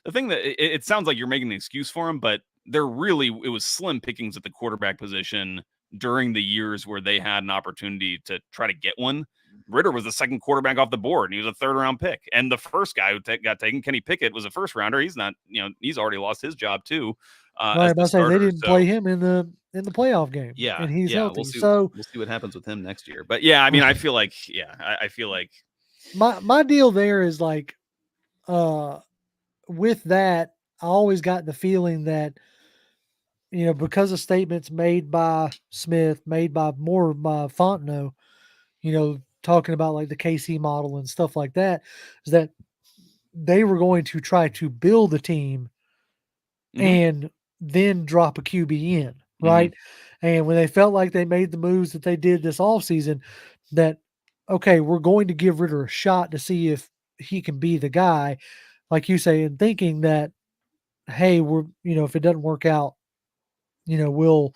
the thing that it sounds like you're making an excuse for him, but it was slim pickings at the quarterback position during the years where they had an opportunity to try to get one. Ritter was the second quarterback off the board, and he was a 3rd-round pick. And the first guy who got taken, Kenny Pickett, was a 1st-rounder. He's not, he's already lost his job too. Right, about to say they didn't play him in the playoff game. Yeah, and he's healthy. We'll see what happens with him next year. But yeah, I mean, I feel like my deal there is like, with that, I always got the feeling that, because of statements made by Smith, made by Fontenot, talking about like the KC model and stuff like that, is that they were going to try to build a team and then drop a QB in, right? And when they felt like they made the moves that they did this offseason, that, okay, we're going to give Ritter a shot to see if he can be the guy, like you say, and thinking that, hey, we're, if it doesn't work out, we'll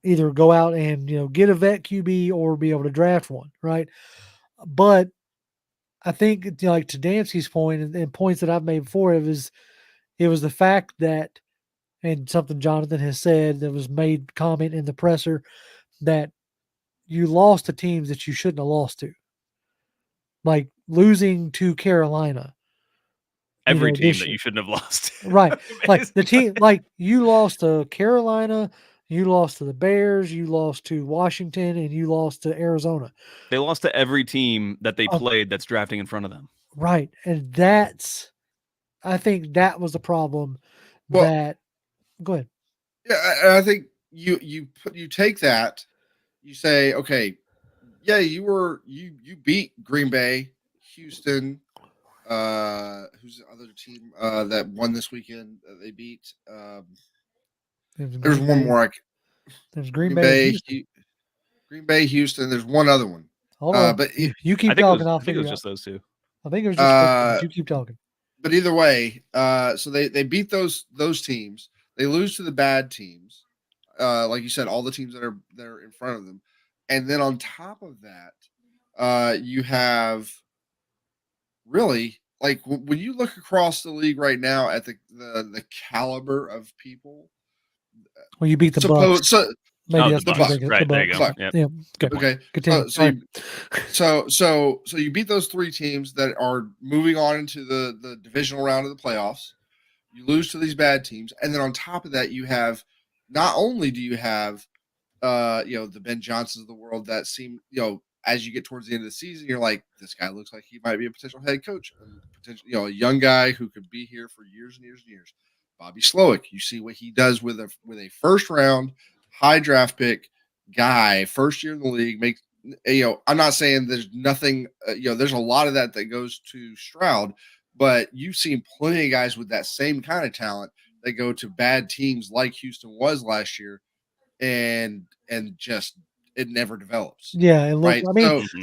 either go out and, get a vet QB or be able to draft one, right? But I think, like to Dancy's point and points that I've made before, it was the fact that, and something Jonathan has said that was made comment in the presser, that you lost to teams that you shouldn't have lost to, like losing to Carolina. Every team that you shouldn't have lost. Right. Like the team, like you lost to Carolina, you lost to the Bears, you lost to Washington, and you lost to Arizona. They lost to every team that they played that's drafting in front of them. Right. And I think that was the problem. Go ahead. Yeah, I think you take that, you say, okay, yeah, you beat Green Bay, Houston, who's the other team that won this weekend? They beat. There's one more. There's Green Bay, Green Bay, Houston. There's one other one. Hold on, but you keep talking. I think it was just those two. I think it was just. You keep talking. But either way, so they beat those teams. They lose to the bad teams, like you said, all the teams that are in front of them, and then on top of that, you have really, like, when you look across the league right now at the caliber of people. Well, you beat the Bucks. Maybe that's the Bucks. Right, there you go. Yep. Yeah. Okay. Continue. So you beat those three teams that are moving on into the divisional round of the playoffs. You lose to these bad teams, and then on top of that, you have, not only do you have the Ben Johnsons of the world that seem, as you get towards the end of the season, you're like, this guy looks like he might be a potential head coach, a young guy who could be here for years and years and years. Bobby Slowick, you see what he does with a first round high draft pick guy, first year in the league. I'm not saying there's nothing, there's a lot of that goes to Stroud, but you've seen plenty of guys with that same kind of talent that go to bad teams like Houston was last year, and just it never develops. Yeah, and look, right?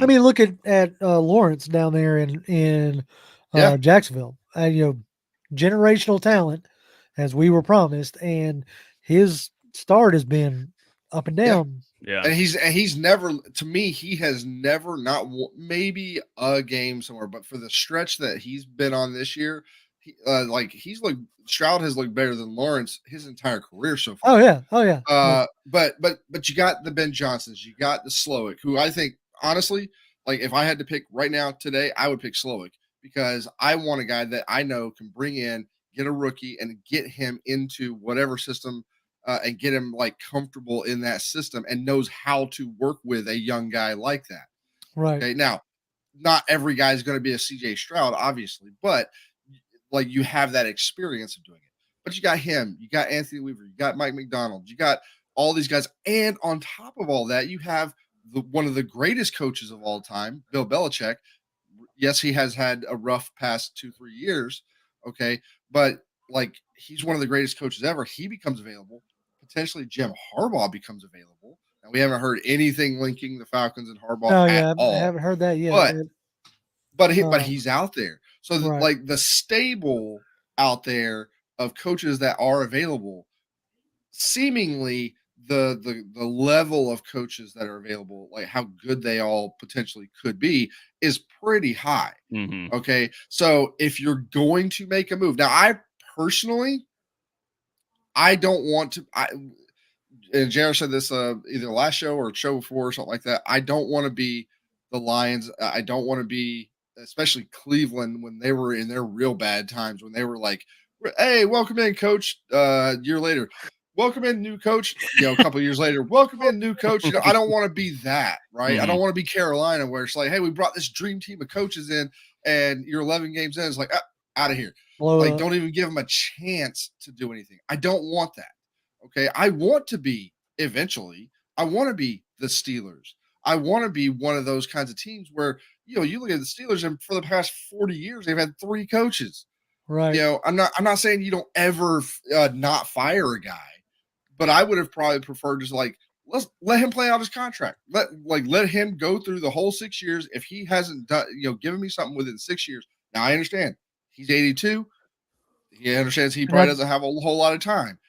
I mean, look at Lawrence down there in Jacksonville. Generational talent, as we were promised, and his start has been up and down. Yeah. And he's never, to me, he has never, not maybe a game somewhere, but for the stretch that he's been on this year, Stroud has looked better than Lawrence his entire career so far. Oh yeah. But you got the Ben Johnsons, you got the Slowick, who I think, honestly, like if I had to pick right now today, I would pick Slowick, because I want a guy that I know can bring in, get a rookie, and get him into whatever system, and get him like comfortable in that system and knows how to work with a young guy like that. Right. Okay. Now, not every guy is going to be a CJ Stroud, obviously, but like you have that experience of doing it. But you got him, you got Anthony Weaver, you got Mike McDonald, you got all these guys. And on top of all that, you have one of the greatest coaches of all time, Bill Belichick. Yes, he has had a rough past 2-3 years. Okay. But like, he's one of the greatest coaches ever. He becomes available. Potentially Jim Harbaugh becomes available. And we haven't heard anything linking the Falcons and Harbaugh at all. I haven't heard that yet. But he's out there. So like the stable out there of coaches that are available, seemingly the level of coaches that are available, like how good they all potentially could be, is pretty high. Mm-hmm. Okay. So if you're going to make a move, now I personally, I don't want to, and JR said this either last show or show before or something like that. I don't want to be the Lions. I don't want to be, especially Cleveland, when they were in their real bad times, when they were like, hey, welcome in, coach. Year later, welcome in, new coach. A couple years later, welcome in, new coach. I don't want to be that, right? Mm-hmm. I don't want to be Carolina, where it's like, hey, we brought this dream team of coaches in, and you're 11 games in. It's like, out of here. Don't even give them a chance to do anything. I don't want that. Okay. I want to be the Steelers. I want to be one of those kinds of teams where, you look at the Steelers, and for the past 40 years, they've had 3 coaches. Right. I'm not saying you don't ever not fire a guy, but I would have probably preferred just like, let's let him play out his contract. Let him go through the whole 6 years. If he hasn't done, given me something within 6 years. Now I understand he's 82. He understands he probably doesn't have a whole lot of time.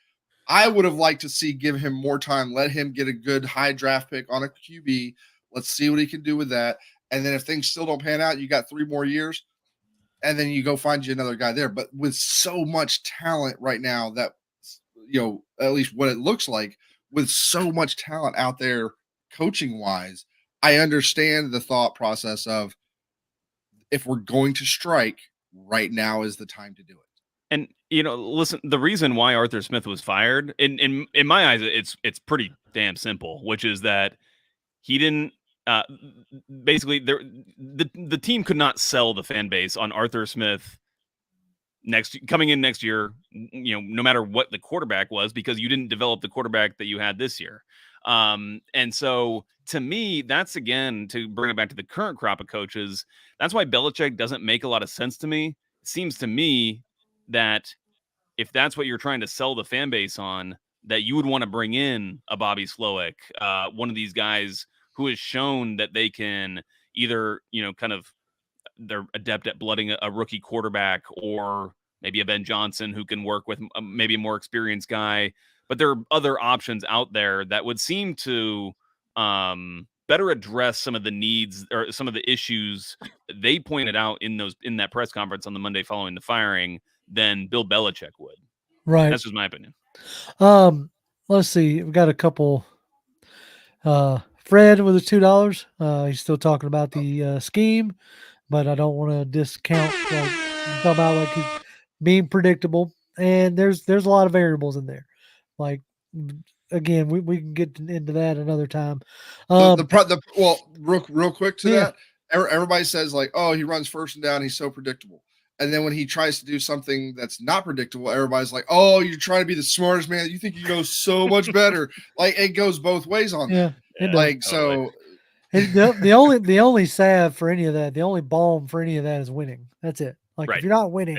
I would have liked to give him more time, let him get a good high draft pick on a QB. Let's see what he can do with that. And then if things still don't pan out, you got 3 more years, and then you go find you another guy there. But with so much talent right now that, at least what it looks like, with so much talent out there coaching wise, I understand the thought process of, if we're going to strike, right now is the time to do it. And listen, the reason why Arthur Smith was fired, in my eyes, it's pretty damn simple, which is that he didn't. Basically, the team could not sell the fan base on Arthur Smith coming in next year. No matter what the quarterback was, because you didn't develop the quarterback that you had this year. And so to me, that's, again, to bring it back to the current crop of coaches. That's why Belichick doesn't make a lot of sense to me. It seems to me that if that's what you're trying to sell the fan base on, that you would want to bring in a Bobby Slowick, one of these guys who has shown that they can either, they're adept at blooding a rookie quarterback, or maybe a Ben Johnson who can work with maybe a more experienced guy. But there are other options out there that would seem to better address some of the needs or some of the issues they pointed out in that press conference on the Monday following the firing than Bill Belichick would. Right. That's just my opinion. Let's see. We've got a couple. Fred with his $2. He's still talking about the scheme, but I don't want to discount. Talk about he's being predictable, and there's a lot of variables in there. Again, we can get into that another time. Well, real quick to that, everybody says oh, he runs first and down, he's so predictable. And then when he tries to do something that's not predictable, everybody's like, "Oh, you're trying to be the smartest man. You think you know so much better." It goes both ways on that. Totally. The only salve for any of that, the only balm for any of that is winning. That's it. If you're not winning,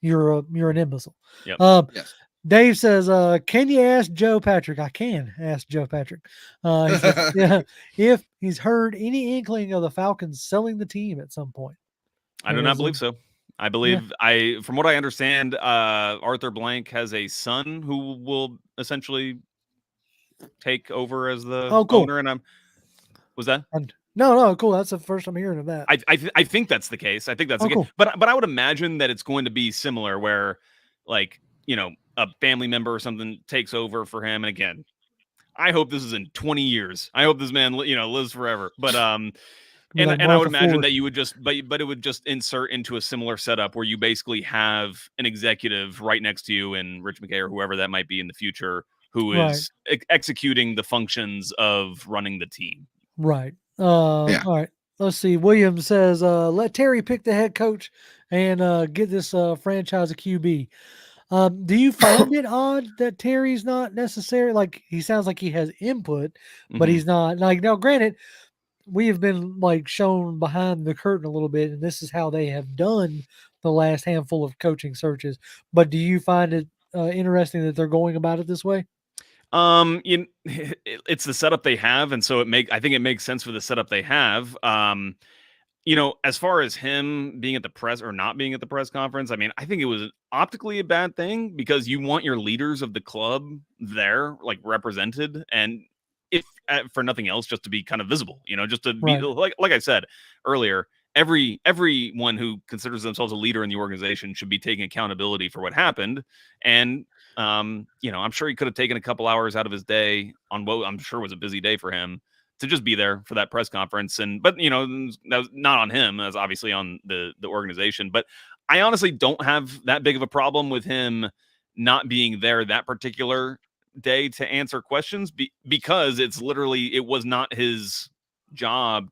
you're an imbecile. Yep. Yes. Dave says, "Can you ask Joe Patrick?" I can ask Joe Patrick. He says, if he's heard any inkling of the Falcons selling the team at some point. I do not believe so. I believe from what I understand, Arthur Blank has a son who will essentially take over as the owner. And was that? No, cool. That's the first I'm hearing of that. I think that's the case. I think that's the case. Cool. But I would imagine that it's going to be similar, where a family member or something takes over for him. And again, I hope this is in 20 years. I hope this man lives forever. But and I would imagine that you would but it would just insert into a similar setup where you basically have an executive right next to you, and Rich McKay or whoever that might be in the future, who is executing the functions of running the team. Right. All right. Let's see. William says, let Terry pick the head coach and get this franchise a QB. Do you find it odd that Terry's not necessary? He sounds like he has input, but he's not. Now, granted, we have been shown behind the curtain a little bit, and this is how they have done the last handful of coaching searches. But do you find it interesting that they're going about it this way? It's the setup they have, and so I think it makes sense for the setup they have. As far as him being at the press or not being at the press conference, I mean, I think it was optically a bad thing, because you want your leaders of the club there, represented, and if for nothing else, just to be kind of visible, just to be like I said earlier, everyone who considers themselves a leader in the organization should be taking accountability for what happened. And I'm sure he could have taken a couple hours out of his day on what I'm sure was a busy day for him to just be there for that press conference. But that was not on him. That's obviously on the organization. But I honestly don't have that big of a problem with him not being there that particular day to answer questions, because it was not his job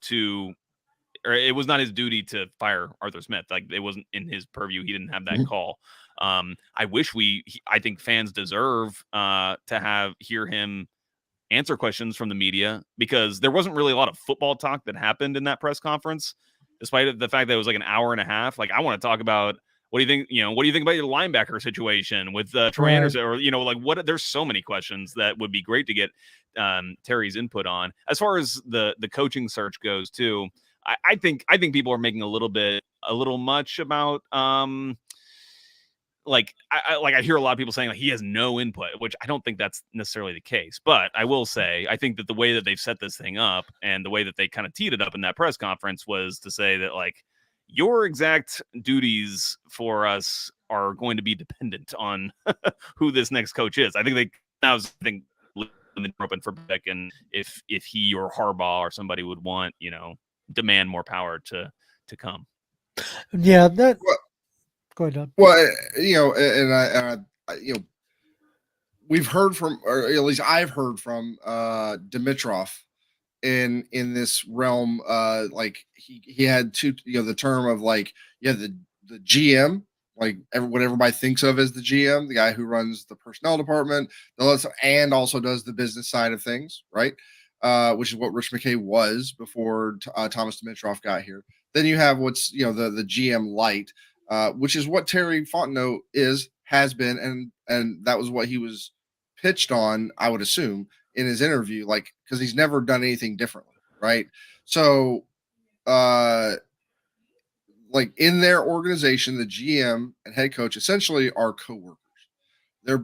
or it was not his duty to fire Arthur Smith. It wasn't in his purview. He didn't have that call. I think fans deserve to hear him answer questions from the media, because there wasn't really a lot of football talk that happened in that press conference, despite the fact that it was an hour and a half. I want to talk about, what do you think? What do you think about your linebacker situation with Troy Anderson? Or what? There's so many questions that would be great to get Terry's input on. As far as the coaching search goes, too, I think people are making a little much about I hear a lot of people saying like he has no input, which I don't think that's necessarily the case. But I will say I think that the way that they've set this thing up and the way that they kind of teed it up in that press conference was to say that like your exact duties for us are going to be dependent on who this next coach is. I think they now open for Beck, and if he or Harbaugh or somebody would want, demand more power to come. Yeah, that. Go ahead, Don. Well, and we've heard from, or at least I've heard from Dimitrov in this realm. Like he had two, the term of like, the GM, like what everybody thinks of as the GM, the guy who runs the personnel department, and also does the business side of things, right? Which is what Rich McKay was before Thomas Dimitrov got here. Then you have what's the GM light, which is what Terry Fontenot has been, and that was what he was pitched on, I would assume, in his interview, like because he's never done anything differently, right? So, like in their organization, the GM and head coach essentially are coworkers. They're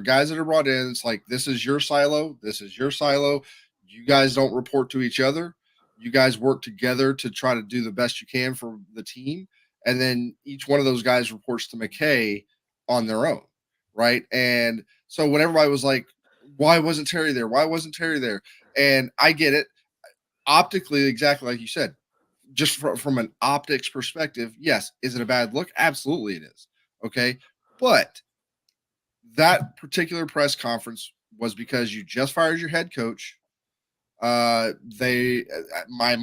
guys that are brought in. It's like, this is your silo. This is your silo. You guys don't report to each other. You guys work together to try to do the best you can for the team. And then each one of those guys reports to McKay on their own. Right. And so when everybody was like, why wasn't Terry there? Why wasn't Terry there? And I get it. Optically, exactly like you said, just from an optics perspective, yes. Is it a bad look? Absolutely it is. Okay. But that particular press conference was because you just fired your head coach. In my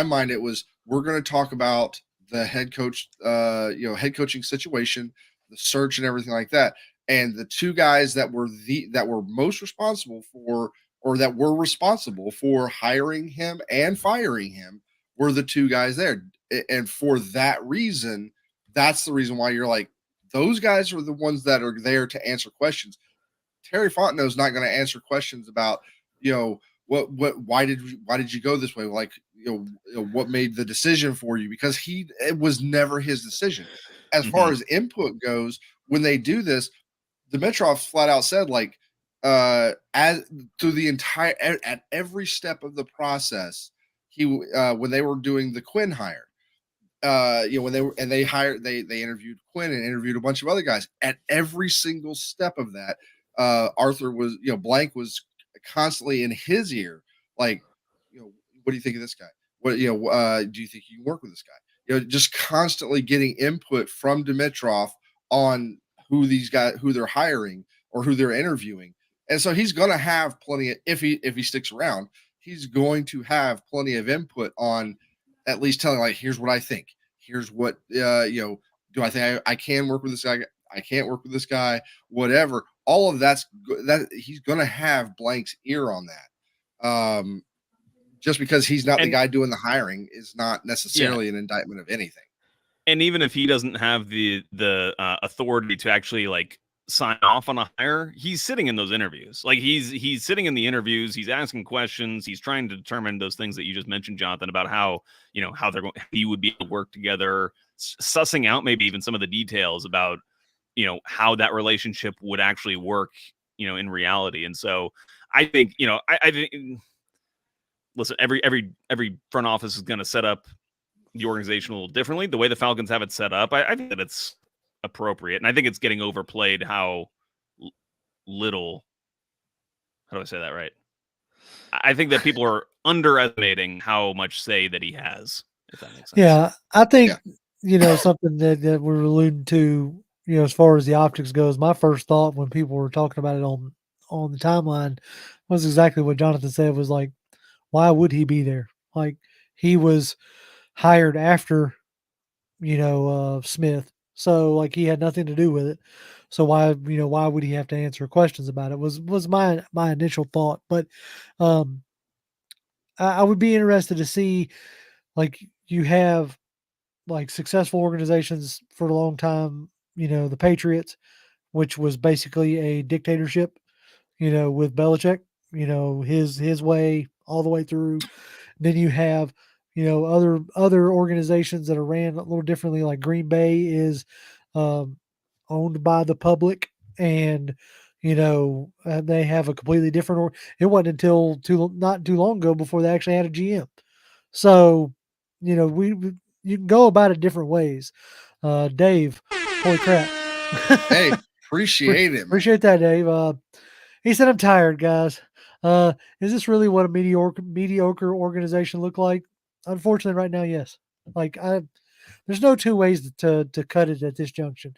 mind, it was, we're going to talk about the head coach, head coaching situation, the search and everything like that. And the two guys that were most responsible for, or that were responsible for hiring him and firing him, were the two guys there. And for that reason, that's the reason why you're like, those guys are the ones that are there to answer questions. Terry Fontenot is not going to answer questions about, why did you go this way? Like, what made the decision for you? Because it was never his decision. As far as input goes, when they do this, Dimitrov flat out said, like, as through the entire, at every step of the process, when they were doing the Quinn hire, when they interviewed Quinn and interviewed a bunch of other guys. At every single step of that, Arthur was, Blank was constantly in his ear, like, what do you think of this guy? What, do you think you can work with this guy? Just constantly getting input from Dimitrov on who they're hiring or who they're interviewing. And so he's going to have plenty of, if he sticks around, he's going to have plenty of input on at least telling, like, here's what I think. Here's what, do I think I can work with this guy? I can't work with this guy, whatever. All of that he's going to have Blank's ear on that. Just because he's not the guy doing the hiring is not necessarily an indictment of anything. And even if he doesn't have the authority to actually like sign off on a hire, he's sitting in those interviews. Like he's sitting in the interviews, he's asking questions, he's trying to determine those things that you just mentioned, Jonathan, about how he would be able to work together, sussing out maybe even some of the details about, how that relationship would actually work, in reality. And so I think, I think, listen, every front office is going to set up the organization a little differently. The way the Falcons have it set up, I think that it's appropriate, and I think it's getting overplayed how little, how do I say that right? I think that people are underestimating how much say that he has, if that makes sense. Yeah, I think something that we're alluding to, as far as the optics goes, my first thought when people were talking about it on the timeline was exactly what Jonathan said, was like, why would he be there? Like, he was hired after Smith, so like he had nothing to do with it. So why would he have to answer questions about it? Was my initial thought. But I would be interested to see, like, you have like successful organizations for a long time, the Patriots, which was basically a dictatorship, with Belichick, his way all the way through. Then you have, other organizations that are ran a little differently, like Green Bay is owned by the public, and they have a completely different. It wasn't until not too long ago before they actually had a GM. So, you can go about it different ways. Dave, holy crap! Hey, appreciate it, man. Appreciate that, Dave. He said, "I'm tired, guys. Is this really what a mediocre organization look like?" Unfortunately, right now, yes. There's no two ways to cut it at this junction.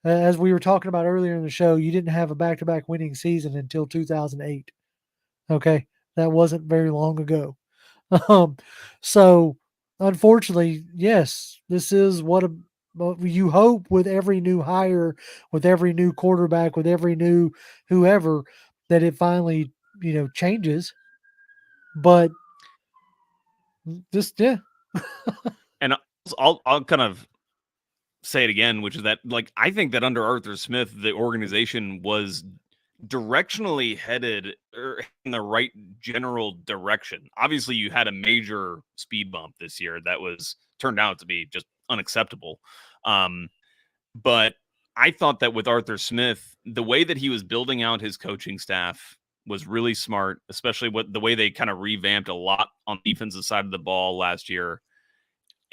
As we were talking about earlier in the show, you didn't have a back-to-back winning season until 2008. Okay, that wasn't very long ago. Um, so unfortunately, yes, this is what you hope with every new hire, with every new quarterback, with every new whoever, that it finally, changes. But just, yeah. And I'll kind of say it again, which is that, like, I think that under Arthur Smith, the organization was directionally headed in the right general direction. Obviously, you had a major speed bump this year that was turned out to be just unacceptable. But I thought that with Arthur Smith, the way that he was building out his coaching staff was really smart, especially the way they kind of revamped a lot on the defensive side of the ball last year.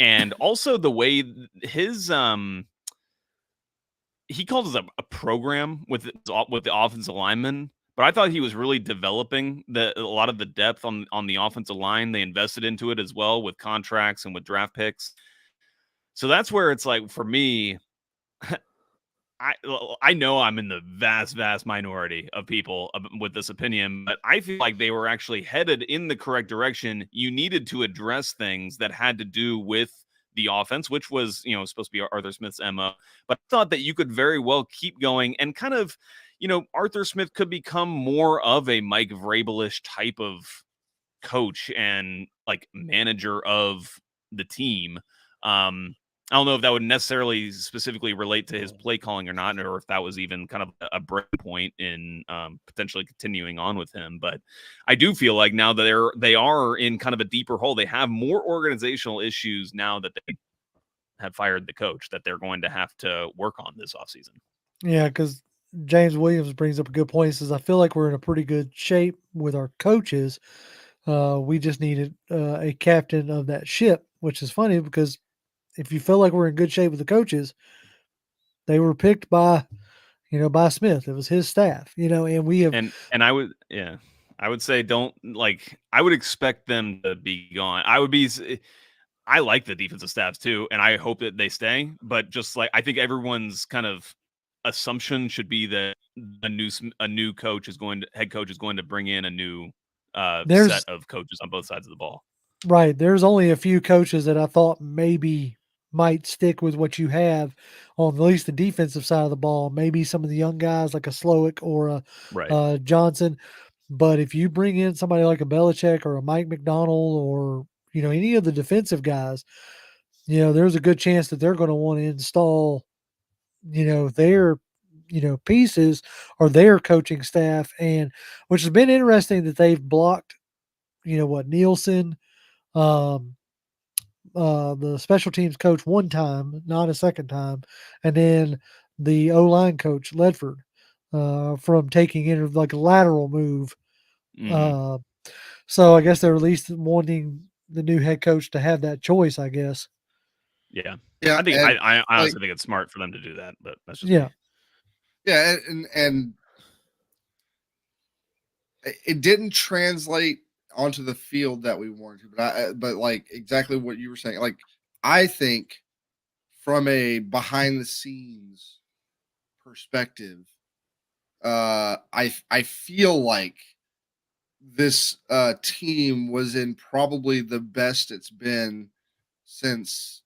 And also the way his he called it a program with the offensive linemen, but I thought he was really developing a lot of the depth on the offensive line. They invested into it as well with contracts and with draft picks. So that's where it's like, for me, I know I'm in the vast minority of people with this opinion, but I feel like they were actually headed in the correct direction. You needed to address things that had to do with the offense, which was, supposed to be Arthur Smith's MO. But I thought that you could very well keep going and kind of, Arthur Smith could become more of a Mike Vrabel-ish type of coach and like manager of the team. I don't know if that would necessarily specifically relate to his play calling or not, or if that was even kind of a break point in potentially continuing on with him. But I do feel like now that they are in kind of a deeper hole, they have more organizational issues now that they have fired the coach that they're going to have to work on this offseason. Yeah, because James Williams brings up a good point. He says, I feel like we're in a pretty good shape with our coaches. We just needed a captain of that ship, which is funny because if you feel like we're in good shape with the coaches, they were picked by Smith. It was his staff, and we have. And I would say I would expect them to be gone. I like the defensive staffs too, and I hope that they stay. But just like, I think everyone's kind of assumption should be that a new head coach is going to bring in a new set of coaches on both sides of the ball. Right. There's only a few coaches that I thought maybe might stick with what you have on at least the defensive side of the ball. Maybe some of the young guys like a Slowick or a Johnson. But if you bring in somebody like a Belichick or a Mike McDonald or, any of the defensive guys, there's a good chance that they're going to want to install, their, pieces or their coaching staff. And which has been interesting that they've blocked, Nielsen, the special teams coach one time, not a second time, and then the O-line coach Ledford from taking in like a lateral move. Mm-hmm. So I guess they're at least wanting the new head coach to have that choice, I guess. Yeah. I think I honestly think it's smart for them to do that, but that's just me. Yeah, and it didn't translate onto the field that we wanted to, but like exactly what you were saying. Like, I think from a behind the scenes perspective, I feel like this team was in probably the best it's been since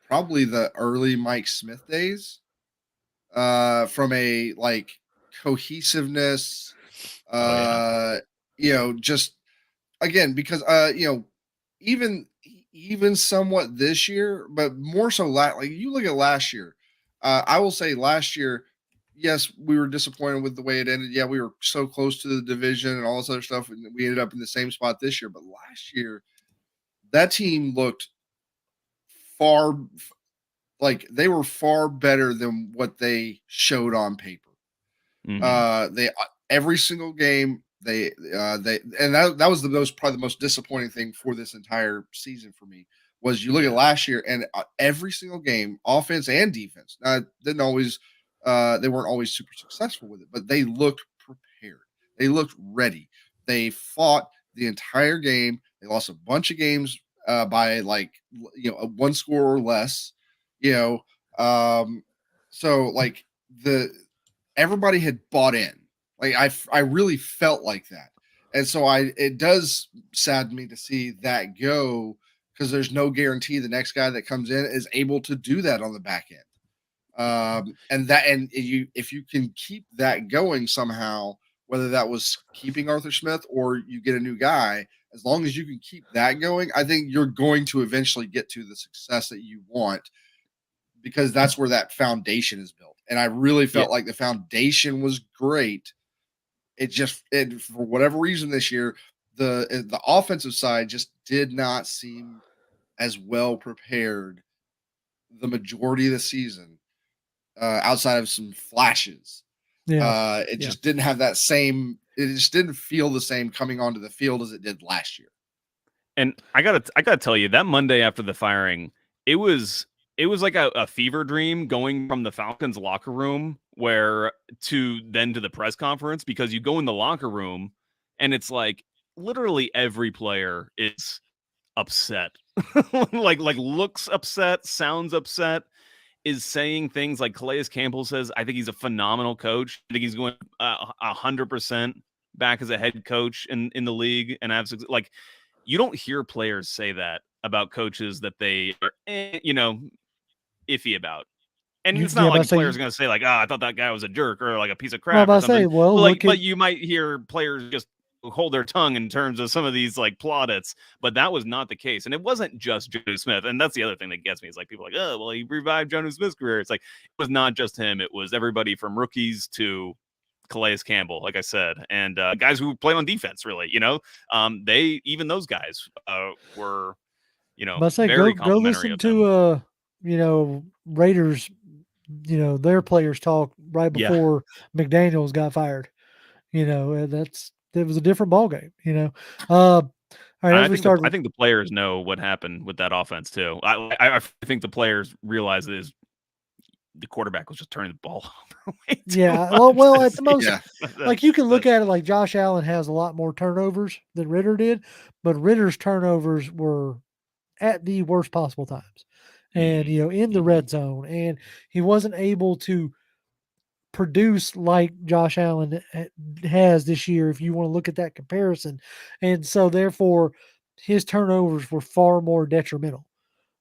probably the early Mike Smith days. From a like cohesiveness, just again because even somewhat this year, but more so like you look at last year. I will say last year, yes, we were disappointed with the way it ended. Yeah, we were so close to the division and all this other stuff, and we ended up in the same spot this year. But last year, that team looked far like they were far better than what they showed on paper. They every single game they and that was probably the most disappointing thing for this entire season for me was you look at last year and every single game, offense and defense. Didn't always they weren't always super successful with it, but they looked prepared. They looked ready. They fought the entire game. They lost a bunch of games by like one score or less. So like everybody had bought in. Like I really felt like that. And so it does sadden me to see that go because there's no guarantee the next guy that comes in is able to do that on the back end. And if you can keep that going somehow, whether that was keeping Arthur Smith or you get a new guy, as long as you can keep that going, I think you're going to eventually get to the success that you want because that's where that foundation is built. And I really felt like the foundation was great. For whatever reason this year, the offensive side just did not seem as well prepared the majority of the season, outside of some flashes. It just didn't have that same. It just didn't feel the same coming onto the field as it did last year. And I gotta tell you, that Monday after the firing, it was like a fever dream going from the Falcons locker room to the press conference, because you go in the locker room and it's like literally every player is upset, like looks upset, sounds upset, is saying things like Calais Campbell says, I think he's a phenomenal coach. I think he's going 100% back as a head coach in the league. And like, you don't hear players say that about coaches that they are, iffy about. And it's not like players are going to say like, I thought that guy was a jerk or like a piece of crap or something. But you might hear players just hold their tongue in terms of some of these like plaudits, but that was not the case. And it wasn't just Jonnu Smith. And that's the other thing that gets me is like people are like, oh, well, he revived Jonnu Smith's career. It's like, it was not just him. It was everybody from rookies to Calais Campbell, like I said, and guys who played on defense, really, even those guys were, very go listen to Raiders, their players talk right before McDaniels got fired. It was a different ball game. All right, I think the players know what happened with that offense too. I think the players realize that the quarterback was just turning the ball over. Well, at the most, like you can look at it like Josh Allen has a lot more turnovers than Ritter did, but Ritter's turnovers were at the worst possible times, and in the red zone, and he wasn't able to produce like Josh Allen has this year. If you want to look at that comparison, and so therefore his turnovers were far more detrimental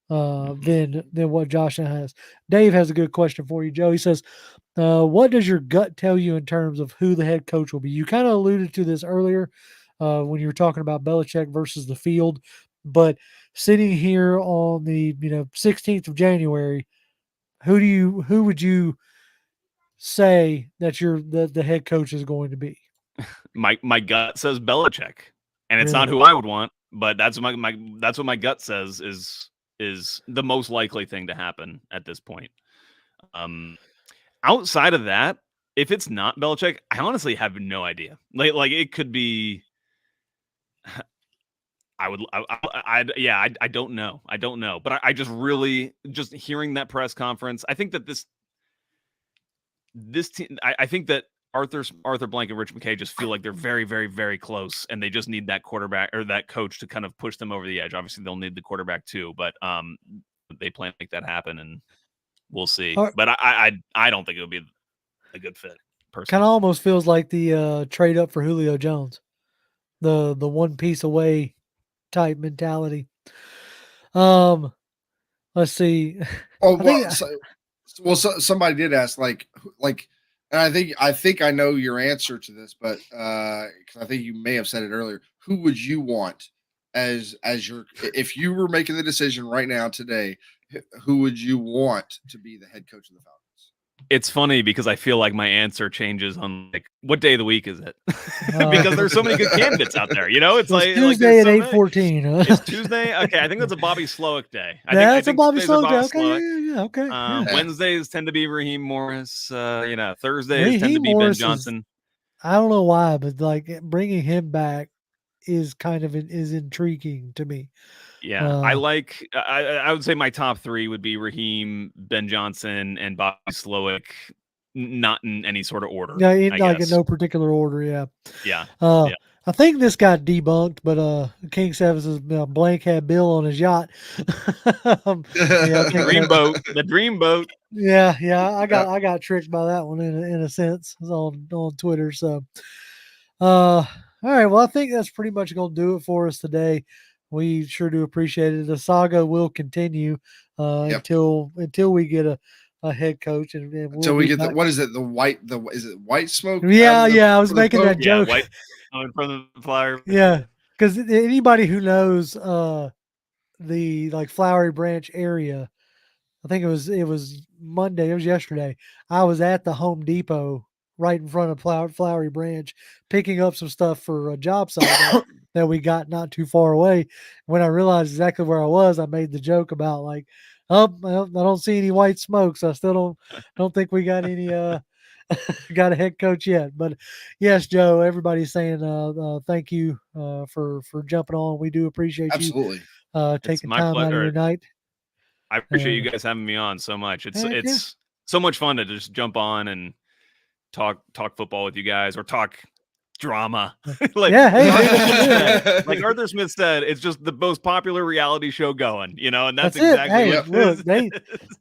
than what Josh Allen has. Dave has a good question for you, Joe. He says, what does your gut tell you in terms of who the head coach will be? You kind of alluded to this earlier when you were talking about Belichick versus the field, but sitting here on the 16th of January, who would you say that the head coach is going to be? My gut says Belichick, and it's not who I would want, but that's what my gut says is the most likely thing to happen at this point. Outside of that, if it's not Belichick, I honestly have no idea. Like it could be. I don't know. I don't know, but I just really just hearing that press conference. I think that this team. I think that Arthur Blank and Rich McKay just feel like they're very, very, very close, and they just need that quarterback or that coach to kind of push them over the edge. Obviously, they'll need the quarterback too, but they plan to make that happen, and we'll see. But I don't think it would be a good fit. Personally, kind of almost feels like the trade up for Julio Jones, the one piece away type mentality. Let's see. Somebody did ask like, and I think I know your answer to this, but because I think you may have said it earlier. Who would you want as your if you were making the decision right now today? Who would you want to be the head coach of the Falcons? It's funny because I feel like my answer changes on like what day of the week is it? Because there's so many good candidates out there. You know, it's like Tuesday there's at so many. 8:14. It's Tuesday. Okay, I think that's a Bobby Slowick day. I That's a think Bobby Tuesdays are Slowick day. Okay, Slowick. yeah, okay. Yeah. Wednesdays tend to be Raheem Morris. Thursdays tend to be Morris Ben Johnson. I don't know why, but like bringing him back is kind of is intriguing to me. Yeah, I would say my top three would be Raheem, Ben Johnson, and Bobby Slowick, not in any sort of order. Yeah, in no particular order. Yeah. Yeah. I think this got debunked, but King Sevens' blank had Bill on his yacht. The dream boat. Yeah, I got tricked by that one in a sense on Twitter. So, all right. Well, I think that's pretty much going to do it for us today. We sure do appreciate it. The saga will continue until we get a head coach and until we get what is it? Is it white smoke? Yeah. I was making that joke. White in front of the flyer. Yeah, because anybody who knows the like Flowery Branch area, I think it was Monday. It was yesterday. I was at the Home Depot right in front of Flowery Branch, picking up some stuff for a job site that we got not too far away. When I realized exactly where I was, I made the joke about like, oh, well, I don't see any white smoke, so I still don't think we got any got a head coach yet. But yes, Joe, everybody's saying thank you for jumping on. We do appreciate Absolutely. you taking time out of your night. I appreciate you guys having me on so much. It's so much fun to just jump on and talk football with you guys or talk drama. Like Arthur Smith said, it's just the most popular reality show going, and that's exactly what look, the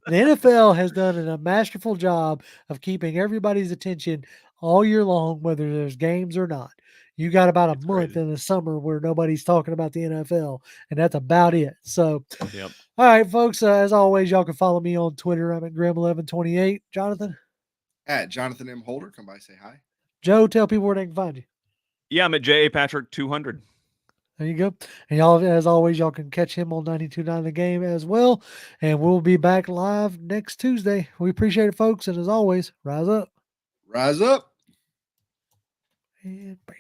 NFL has done a masterful job of keeping everybody's attention all year long, whether there's games or not. You got about a month in the summer where nobody's talking about the NFL, and that's about it. So, yep. All right, folks, as always, y'all can follow me on Twitter. I'm at Grim1128. Jonathan? At Jonathan M. Holder. Come by, say hi. Joe, tell people where they can find you. Yeah, I'm at J.A. Patrick 200. There you go. And y'all, as always, y'all can catch him on 92.9 The Game as well. And we'll be back live next Tuesday. We appreciate it, folks. And as always, rise up. Rise up. And bam.